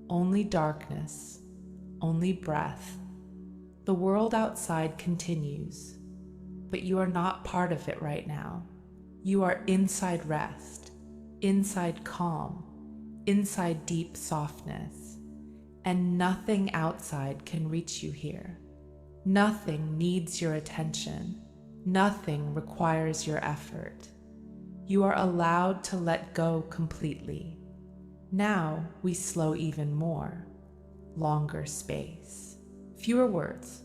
only darkness, only breath. The world outside continues, but you are not part of it right now. You are inside rest, inside calm, inside deep softness, and nothing outside can reach you here. Nothing needs your attention. Nothing requires your effort. You are allowed to let go completely. Now we slow even more. Longer space. Fewer words.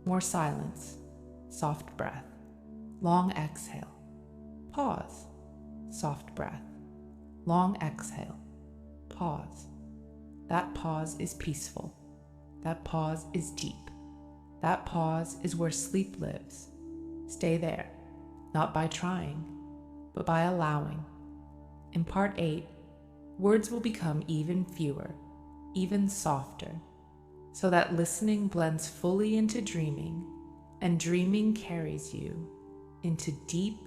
More silence. Soft breath. Long exhale. Pause. Soft breath. Long exhale. Pause. That pause is peaceful. That pause is deep. That pause is where sleep lives. Stay there, not by trying, but by allowing. In part 8, words will become even fewer, even softer, so that listening blends fully into dreaming, and dreaming carries you into deep,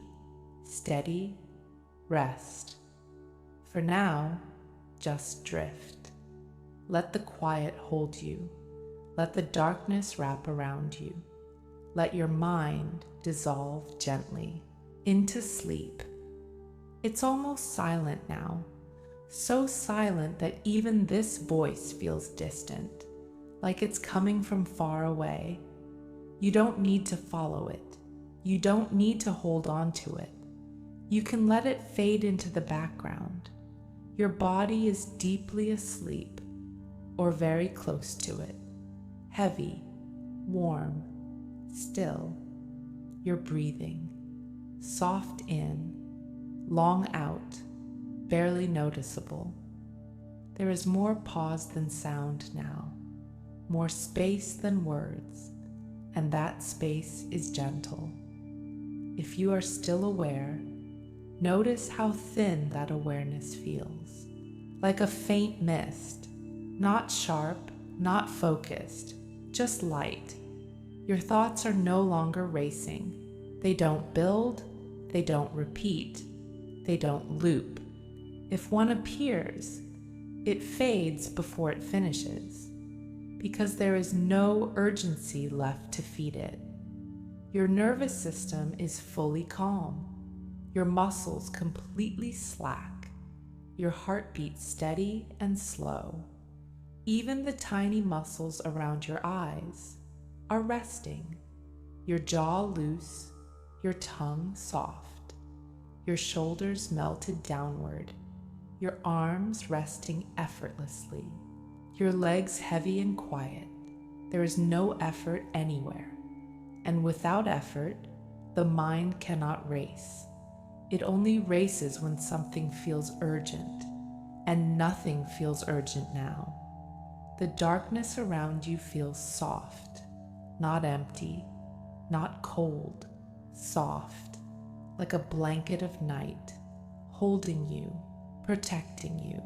steady rest. For now, just drift. Let the quiet hold you. Let the darkness wrap around you. Let your mind dissolve gently into sleep. It's almost silent now, so silent that even this voice feels distant, like it's coming from far away. You don't need to follow it. You don't need to hold on to it. You can let it fade into the background. Your body is deeply asleep, or very close to it. Heavy, warm, still. You're breathing. Soft in, long out, barely noticeable. There is more pause than sound now, more space than words, and that space is gentle. If you are still aware, notice how thin that awareness feels, like a faint mist, not sharp, not focused, just light. Your thoughts are no longer racing. They don't build, they don't repeat, they don't loop. If one appears, it fades before it finishes, because there is no urgency left to feed it. Your nervous system is fully calm, your muscles completely slack, your heartbeat steady and slow. Even the tiny muscles around your eyes are resting, your jaw loose, your tongue soft, your shoulders melted downward, your arms resting effortlessly, your legs heavy and quiet. There is no effort anywhere, and without effort, the mind cannot race. It only races when something feels urgent, and nothing feels urgent now. The darkness around you feels soft, not empty, not cold, soft, like a blanket of night, holding you, protecting you.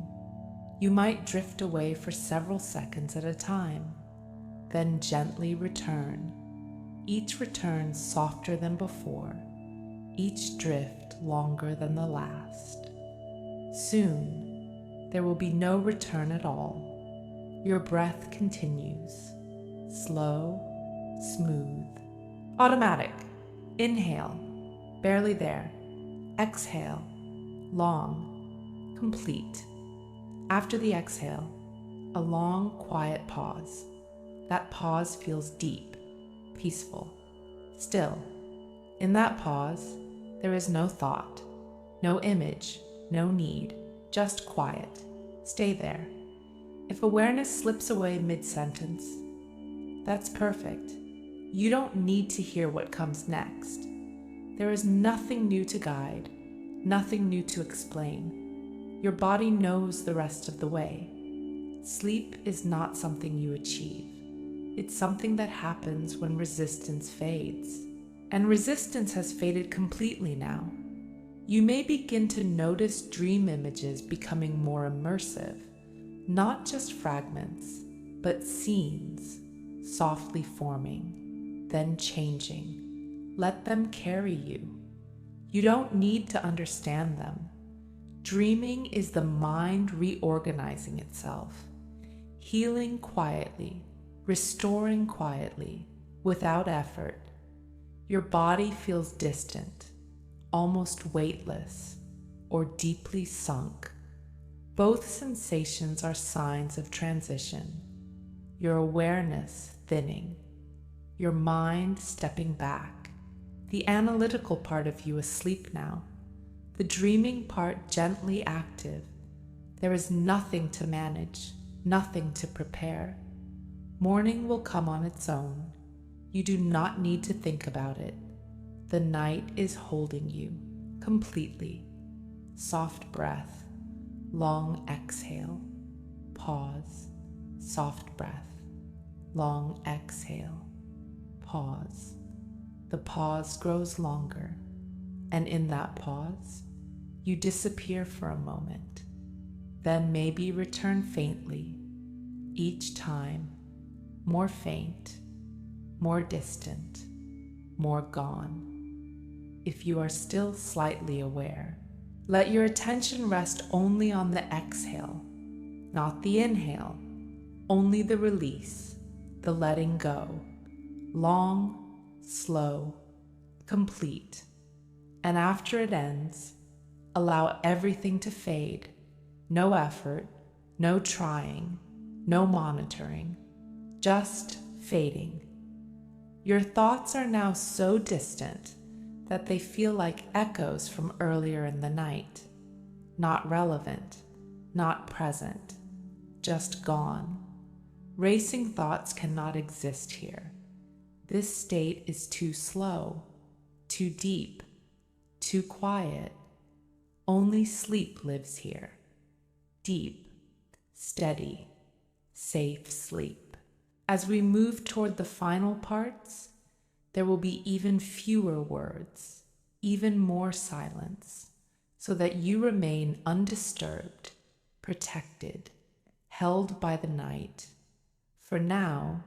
You might drift away for several seconds at a time, then gently return, each return softer than before, each drift longer than the last. Soon, there will be no return at all. Your breath continues, slow, smooth, automatic. Inhale, barely there. Exhale, long, complete. After the exhale, a long, quiet pause. That pause feels deep, peaceful, still. In that pause, there is no thought, no image, no need, just quiet. Stay there. If awareness slips away mid-sentence, that's perfect. You don't need to hear what comes next. There is nothing new to guide, nothing new to explain. Your body knows the rest of the way. Sleep is not something you achieve. It's something that happens when resistance fades. And resistance has faded completely now. You may begin to notice dream images becoming more immersive, not just fragments, but scenes, softly forming, then changing. Let them carry you. You don't need to understand them. Dreaming is the mind reorganizing itself, healing quietly, restoring quietly, without effort. Your body feels distant, almost weightless, or deeply sunk. Both sensations are signs of transition. Your awareness thinning, your mind stepping back, the analytical part of you asleep now, the dreaming part gently active. There is nothing to manage, nothing to prepare. Morning will come on its own. You do not need to think about it. The night is holding you completely. Soft breath, long exhale, pause, soft breath, long exhale, pause. The pause grows longer, and in that pause, you disappear for a moment, then maybe return faintly, each time more faint, more distant, more gone. If you are still slightly aware, let your attention rest only on the exhale, not the inhale, only the release, the letting go, long, slow, complete. And after it ends, allow everything to fade. No effort, no trying, no monitoring, just fading. Your thoughts are now so distant that they feel like echoes from earlier in the night. Not relevant, not present, just gone. Racing thoughts cannot exist here. This state is too slow, too deep, too quiet. Only sleep lives here. Deep, steady, safe sleep. As we move toward the final parts, there will be even fewer words, even more silence, so that you remain undisturbed, protected, held by the night. For now,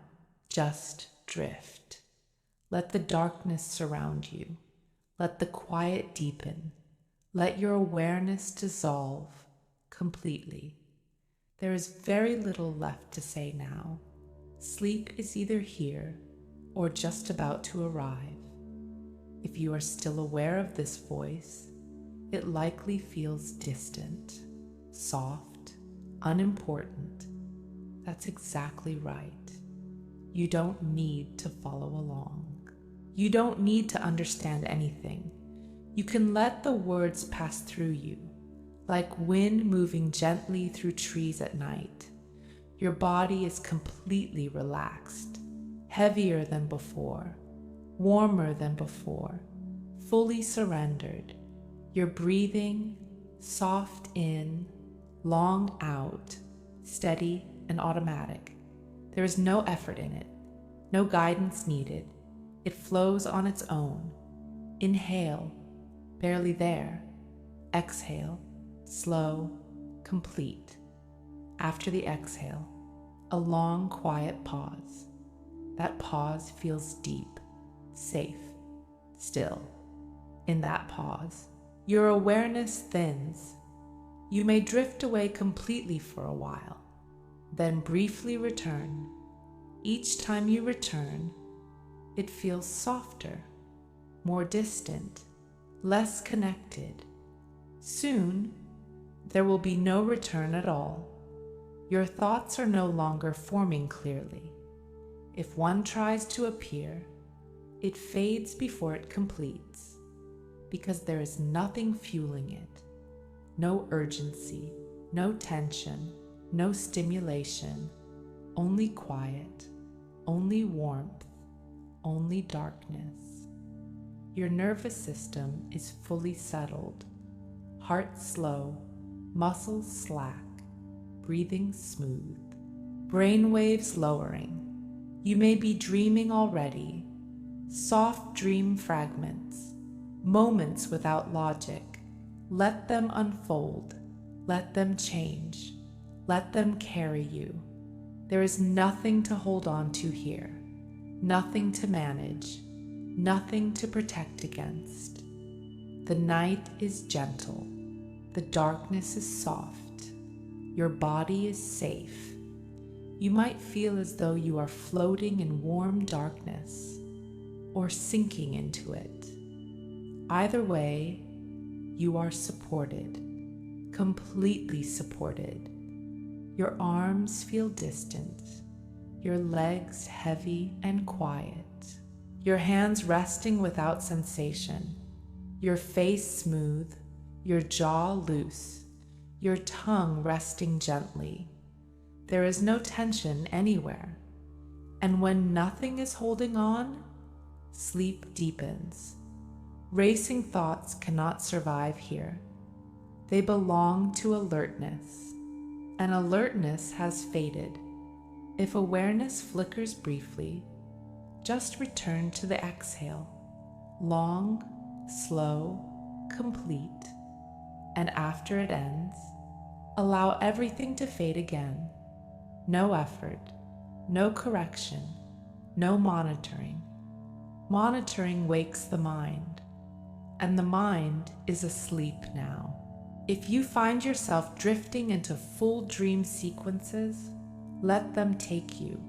just drift. Let the darkness surround you. Let the quiet deepen. Let your awareness dissolve completely. There is very little left to say now. Sleep is either here or just about to arrive. If you are still aware of this voice, it likely feels distant, soft, unimportant. That's exactly right. You don't need to follow along. You don't need to understand anything. You can let the words pass through you, like wind moving gently through trees at night. Your body is completely relaxed, heavier than before, warmer than before, fully surrendered. You're breathing, soft in, long out, steady and automatic. There is no effort in it, no guidance needed. It flows on its own. Inhale, barely there. Exhale, slow, complete. After the exhale, a long, quiet pause. That pause feels deep, safe, still. In that pause, your awareness thins. You may drift away completely for a while, then briefly return. Each time you return, it feels softer, more distant, less connected. Soon, there will be no return at all. Your thoughts are no longer forming clearly. If one tries to appear, it fades before it completes, because there is nothing fueling it. No urgency, no tension, no stimulation, only quiet, only warmth, only darkness. Your nervous system is fully settled, heart slow, muscles slack, breathing smooth, brain waves lowering. You may be dreaming already, soft dream fragments, moments without logic. Let them unfold, let them change, let them carry you. There is nothing to hold on to here, nothing to manage, nothing to protect against. The night is gentle, the darkness is soft, your body is safe. You might feel as though you are floating in warm darkness or sinking into it. Either way, you are supported, completely supported. Your arms feel distant, your legs heavy and quiet, your hands resting without sensation, your face smooth, your jaw loose, your tongue resting gently. There is no tension anywhere, and when nothing is holding on, sleep deepens. Racing thoughts cannot survive here. They belong to alertness, and alertness has faded. If awareness flickers briefly, just return to the exhale, long, slow, complete, and after it ends, allow everything to fade again. No effort, no correction, no monitoring. Monitoring wakes the mind, and the mind is asleep now. If you find yourself drifting into full dream sequences, let them take you.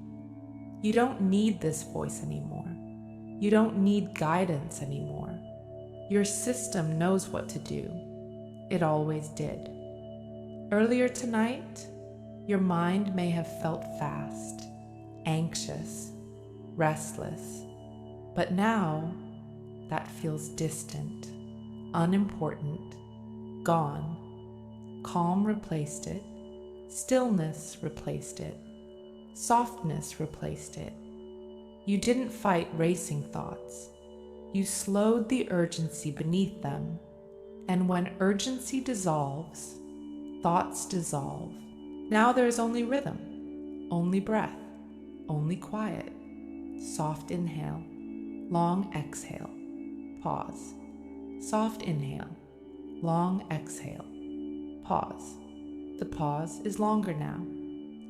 You don't need this voice anymore. You don't need guidance anymore. Your system knows what to do. It always did. Earlier tonight, your mind may have felt fast, anxious, restless, but now that feels distant, unimportant, gone. Calm replaced it, stillness replaced it, softness replaced it. You didn't fight racing thoughts. You slowed the urgency beneath them. And when urgency dissolves, thoughts dissolve. Now there is only rhythm, only breath, only quiet. Soft inhale, long exhale, pause. Soft inhale, long exhale, pause. The pause is longer now,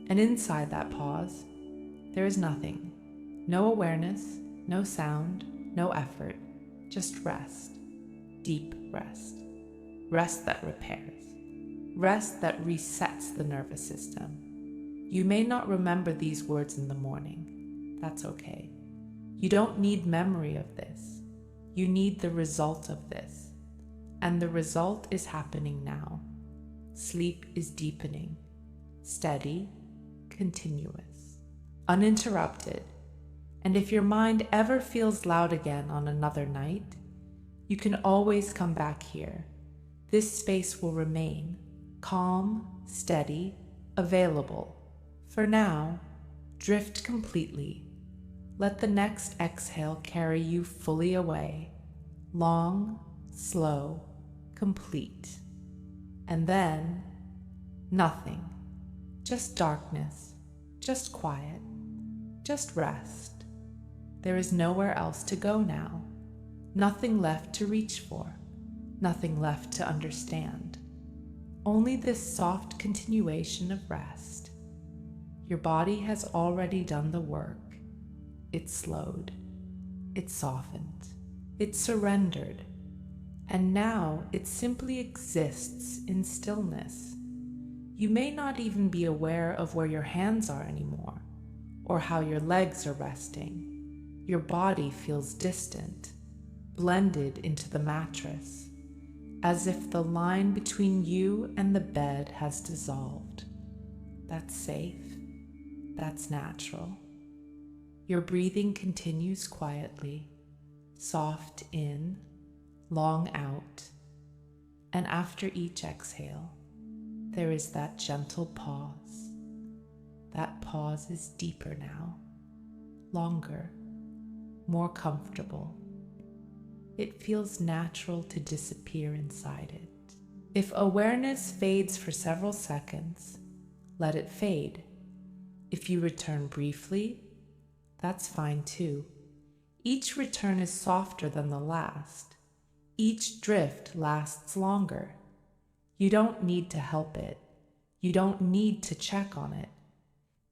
and inside that pause, there is nothing. No awareness, no sound, no effort, just rest, deep rest. Rest that repairs, rest that resets the nervous system. You may not remember these words in the morning. That's okay. You don't need memory of this. You need the result of this. And the result is happening now. Sleep is deepening, steady, continuous, uninterrupted. And if your mind ever feels loud again on another night, you can always come back here. This space will remain calm, steady, available. For now, drift completely. Let the next exhale carry you fully away, long, slow, complete. And then, nothing, just darkness, just quiet, just rest. There is nowhere else to go now, nothing left to reach for, nothing left to understand. Only this soft continuation of rest. Your body has already done the work. It slowed, it softened, it surrendered, and now it simply exists in stillness. You may not even be aware of where your hands are anymore, or how your legs are resting. Your body feels distant, blended into the mattress, as if the line between you and the bed has dissolved. That's safe, that's natural. Your breathing continues quietly, soft in, long out, and after each exhale, there is that gentle pause. That pause is deeper now, longer, more comfortable. It feels natural to disappear inside it. If awareness fades for several seconds, let it fade. If you return briefly, that's fine too. Each return is softer than the last. Each drift lasts longer. You don't need to help it. You don't need to check on it.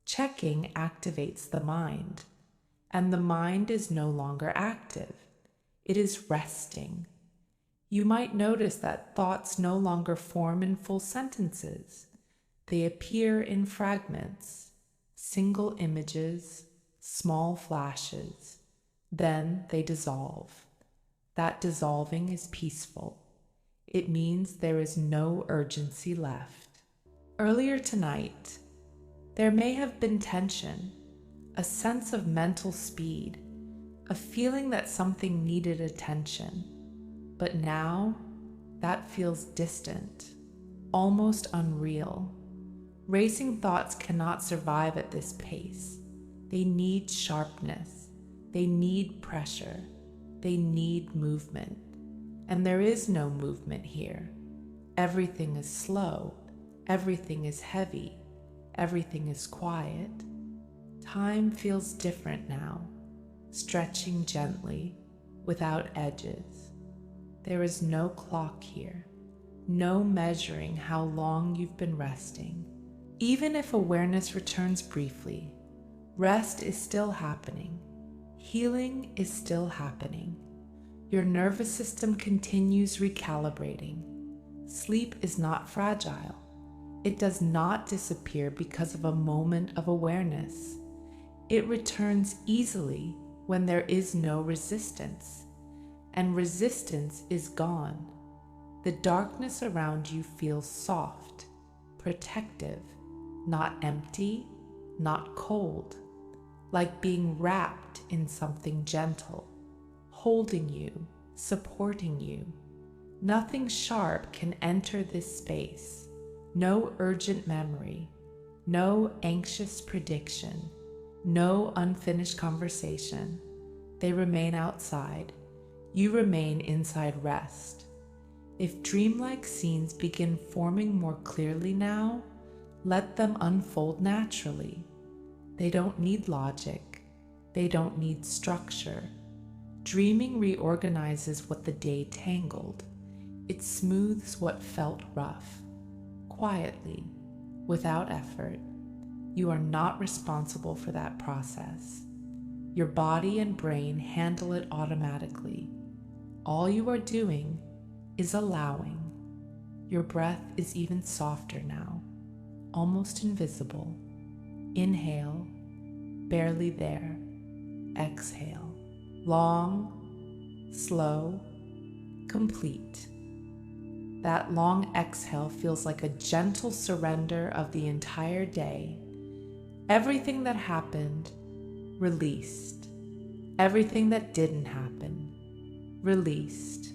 Checking activates the mind, and the mind is no longer active. It is resting. You might notice that thoughts no longer form in full sentences. They appear in fragments, single images, small flashes. Then they dissolve. That dissolving is peaceful. It means there is no urgency left. Earlier tonight, there may have been tension, a sense of mental speed, a feeling that something needed attention. But now, that feels distant, almost unreal. Racing thoughts cannot survive at this pace. They need sharpness. They need pressure. They need movement. And there is no movement here. Everything is slow. Everything is heavy. Everything is quiet. Time feels different now, stretching gently, without edges. There is no clock here, no measuring how long you've been resting. Even if awareness returns briefly, rest is still happening. Healing is still happening. Your nervous system continues recalibrating. Sleep is not fragile. It does not disappear because of a moment of awareness. It returns easily when there is no resistance, and resistance is gone. The darkness around you feels soft, protective, not empty, not cold, like being wrapped in something gentle, holding you, supporting you. Nothing sharp can enter this space. No urgent memory, no anxious prediction, no unfinished conversation. They remain outside. You remain inside rest. If dreamlike scenes begin forming more clearly now, let them unfold naturally. They don't need logic. They don't need structure. Dreaming reorganizes what the day tangled. It smooths what felt rough. Quietly, without effort. You are not responsible for that process. Your body and brain handle it automatically. All you are doing is allowing. Your breath is even softer now, almost invisible. Inhale, barely there. Exhale, long, slow, complete. That long exhale feels like a gentle surrender of the entire day. Everything that happened, released. Everything that didn't happen, released.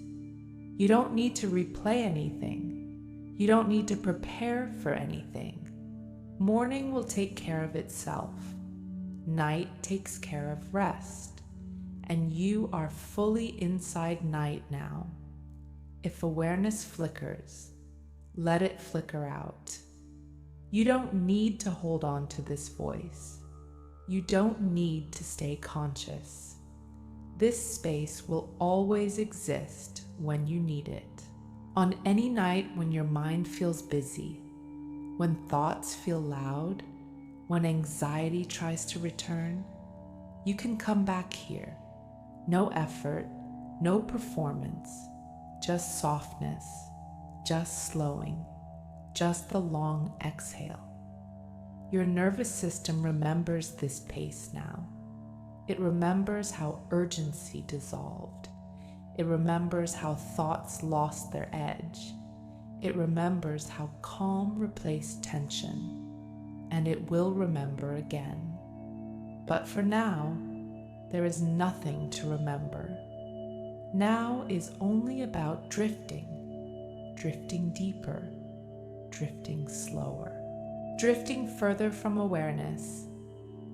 You don't need to replay anything. You don't need to prepare for anything. Morning will take care of itself. Night takes care of rest. And you are fully inside night now. If awareness flickers, let it flicker out. You don't need to hold on to this voice. You don't need to stay conscious. This space will always exist when you need it. On any night when your mind feels busy, when thoughts feel loud, when anxiety tries to return, you can come back here. No effort, no performance, just softness, just slowing, just the long exhale. Your nervous system remembers this pace now. It remembers how urgency dissolved. It remembers how thoughts lost their edge. It remembers how calm replaced tension. And it will remember again. But for now, there is nothing to remember. Now is only about drifting, drifting deeper, drifting slower, drifting further from awareness.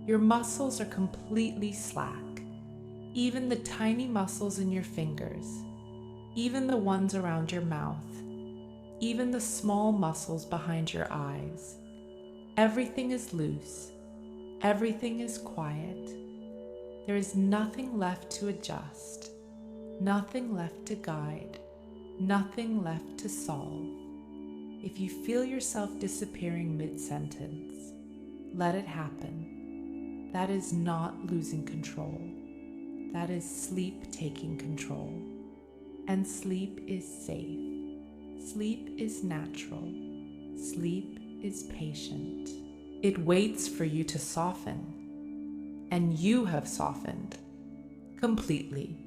Your muscles are completely slack, even the tiny muscles in your fingers, even the ones around your mouth, even the small muscles behind your eyes. Everything is loose, everything is quiet. There is nothing left to adjust, nothing left to guide, nothing left to solve. If you feel yourself disappearing mid-sentence, let it happen. That is not losing control. That is sleep taking control. And sleep is safe. Sleep is natural. Sleep is patient. It waits for you to soften. And you have softened. Completely.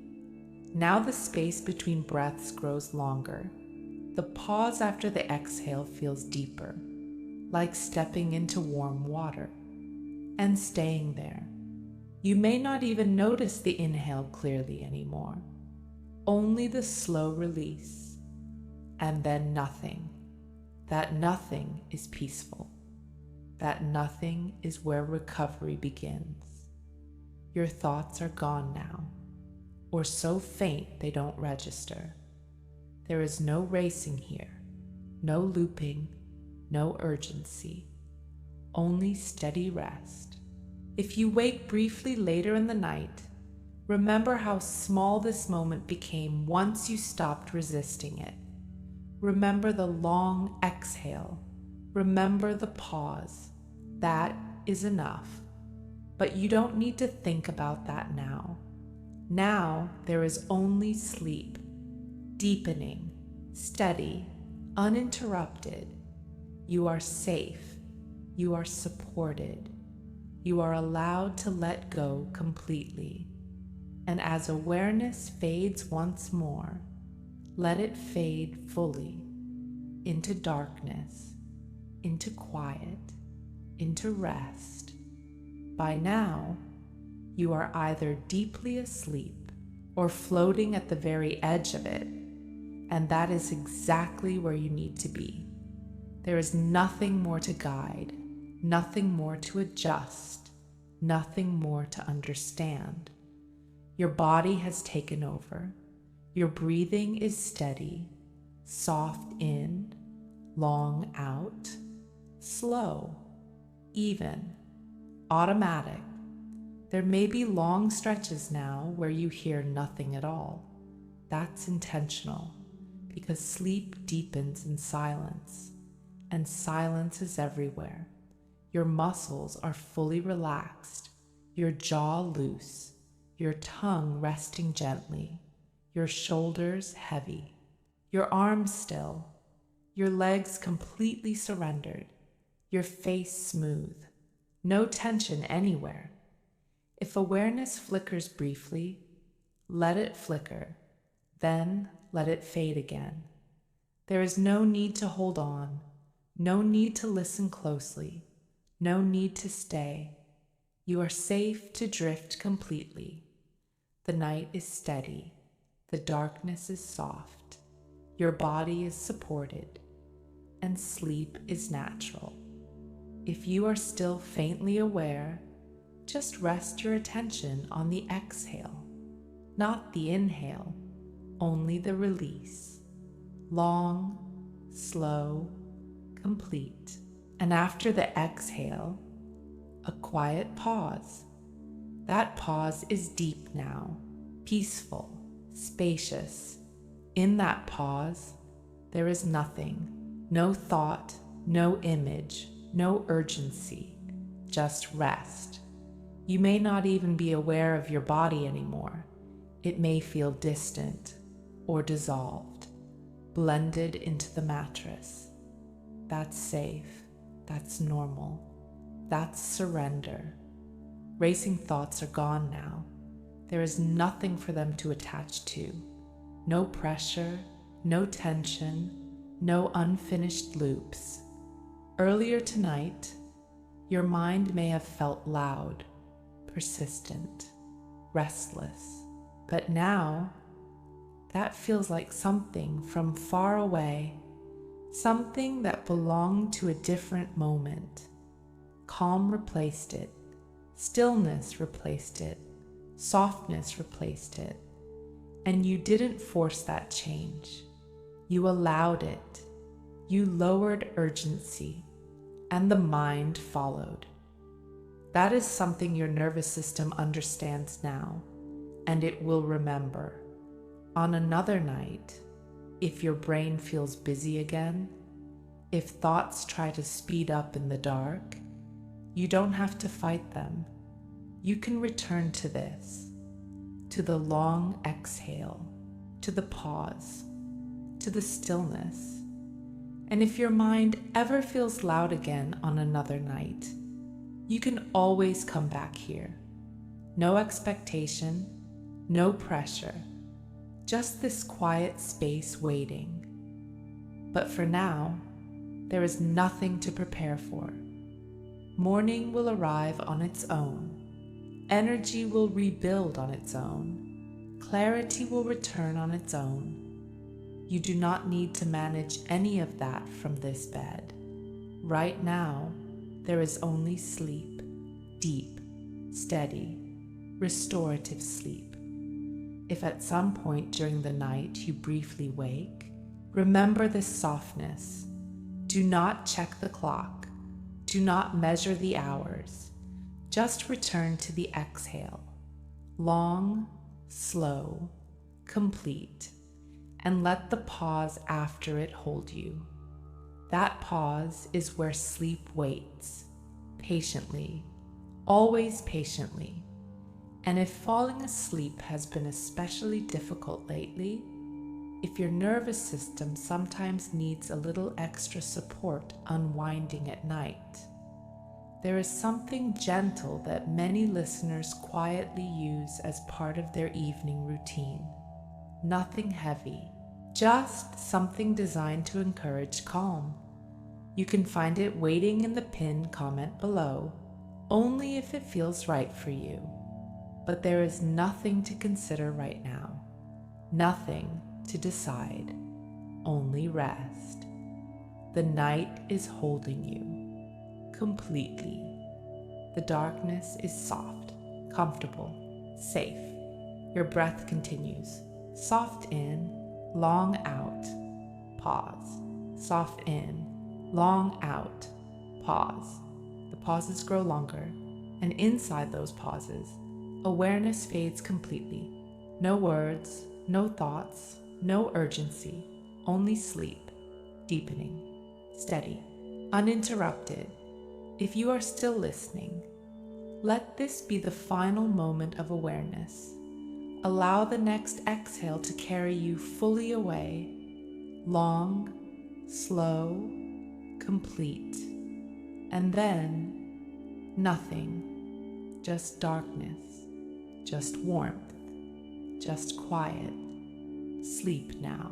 Now the space between breaths grows longer. The pause after the exhale feels deeper, like stepping into warm water, and staying there. You may not even notice the inhale clearly anymore, only the slow release, and then nothing. That nothing is peaceful. That nothing is where recovery begins. Your thoughts are gone now, or so faint they don't register. There is no racing here, no looping, no urgency, only steady rest. If you wake briefly later in the night, remember how small this moment became once you stopped resisting it. Remember the long exhale. Remember the pause. That is enough. But you don't need to think about that now. Now there is only sleep. Deepening, steady, uninterrupted. You are safe. You are supported. You are allowed to let go completely. And as awareness fades once more, let it fade fully into darkness, into quiet, into rest. By now, you are either deeply asleep or floating at the very edge of it. And that is exactly where you need to be. There is nothing more to guide, nothing more to adjust, nothing more to understand. Your body has taken over. Your breathing is steady. soft in, long out, slow, even, automatic. There may be long stretches now where you hear nothing at all. That's intentional, because sleep deepens in silence, and silence is everywhere. Your muscles are fully relaxed, your jaw loose, your tongue resting gently, your shoulders heavy, your arms still, your legs completely surrendered, your face smooth, no tension anywhere. If awareness flickers briefly, let it flicker, then let it fade again. There is no need to hold on, no need to listen closely, no need to stay. You are safe to drift completely. The night is steady, the darkness is soft, your body is supported, and sleep is natural. If you are still faintly aware, just rest your attention on the exhale, not the inhale, only the release. Long, slow, complete. And after the exhale, a quiet pause. That pause is deep now, peaceful, spacious. In that pause, there is nothing, no thought, no image, no urgency, just rest. You may not even be aware of your body anymore. It may feel distant or dissolved, blended into the mattress. That's safe. That's normal. That's surrender. Racing thoughts are gone now. There is nothing for them to attach to. No pressure, no tension, no unfinished loops. Earlier tonight, your mind may have felt loud, persistent, restless, but now that feels like something from far away, something that belonged to a different moment. Calm replaced it, stillness replaced it, softness replaced it, and you didn't force that change. You allowed it. You lowered urgency, and the mind followed. That is something your nervous system understands now, and it will remember. On another night, if your brain feels busy again, if thoughts try to speed up in the dark, you don't have to fight them. You can return to this, to the long exhale, to the pause, to the stillness. And if your mind ever feels loud again on another night, you can always come back here. No expectation, no pressure, just this quiet space waiting. But for now, there is nothing to prepare for. Morning will arrive on its own. Energy will rebuild on its own. Clarity will return on its own. You do not need to manage any of that from this bed. Right now, there is only sleep, deep, steady, restorative sleep. If at some point during the night you briefly wake, remember this softness. Do not check the clock. Do not measure the hours. Just return to the exhale. Long, slow, complete, and let the pause after it hold you. That pause is where sleep waits, patiently, always patiently. And if falling asleep has been especially difficult lately, if your nervous system sometimes needs a little extra support unwinding at night, there is something gentle that many listeners quietly use as part of their evening routine. Nothing heavy, just something designed to encourage calm. You can find it waiting in the pinned comment below, only if it feels right for you. But there is nothing to consider right now, nothing to decide, only rest. The night is holding you completely. The darkness is soft, comfortable, safe. Your breath continues, soft in, long out. pause. Soft in, long out, pause. The pauses grow longer, and inside those pauses, awareness fades completely. No words, no thoughts, no urgency, only sleep, deepening, steady, uninterrupted. If you are still listening, let this be the final moment of awareness. Allow the next exhale to carry you fully away, long, slow, complete, and then nothing, just darkness, just warmth, just quiet. Sleep now.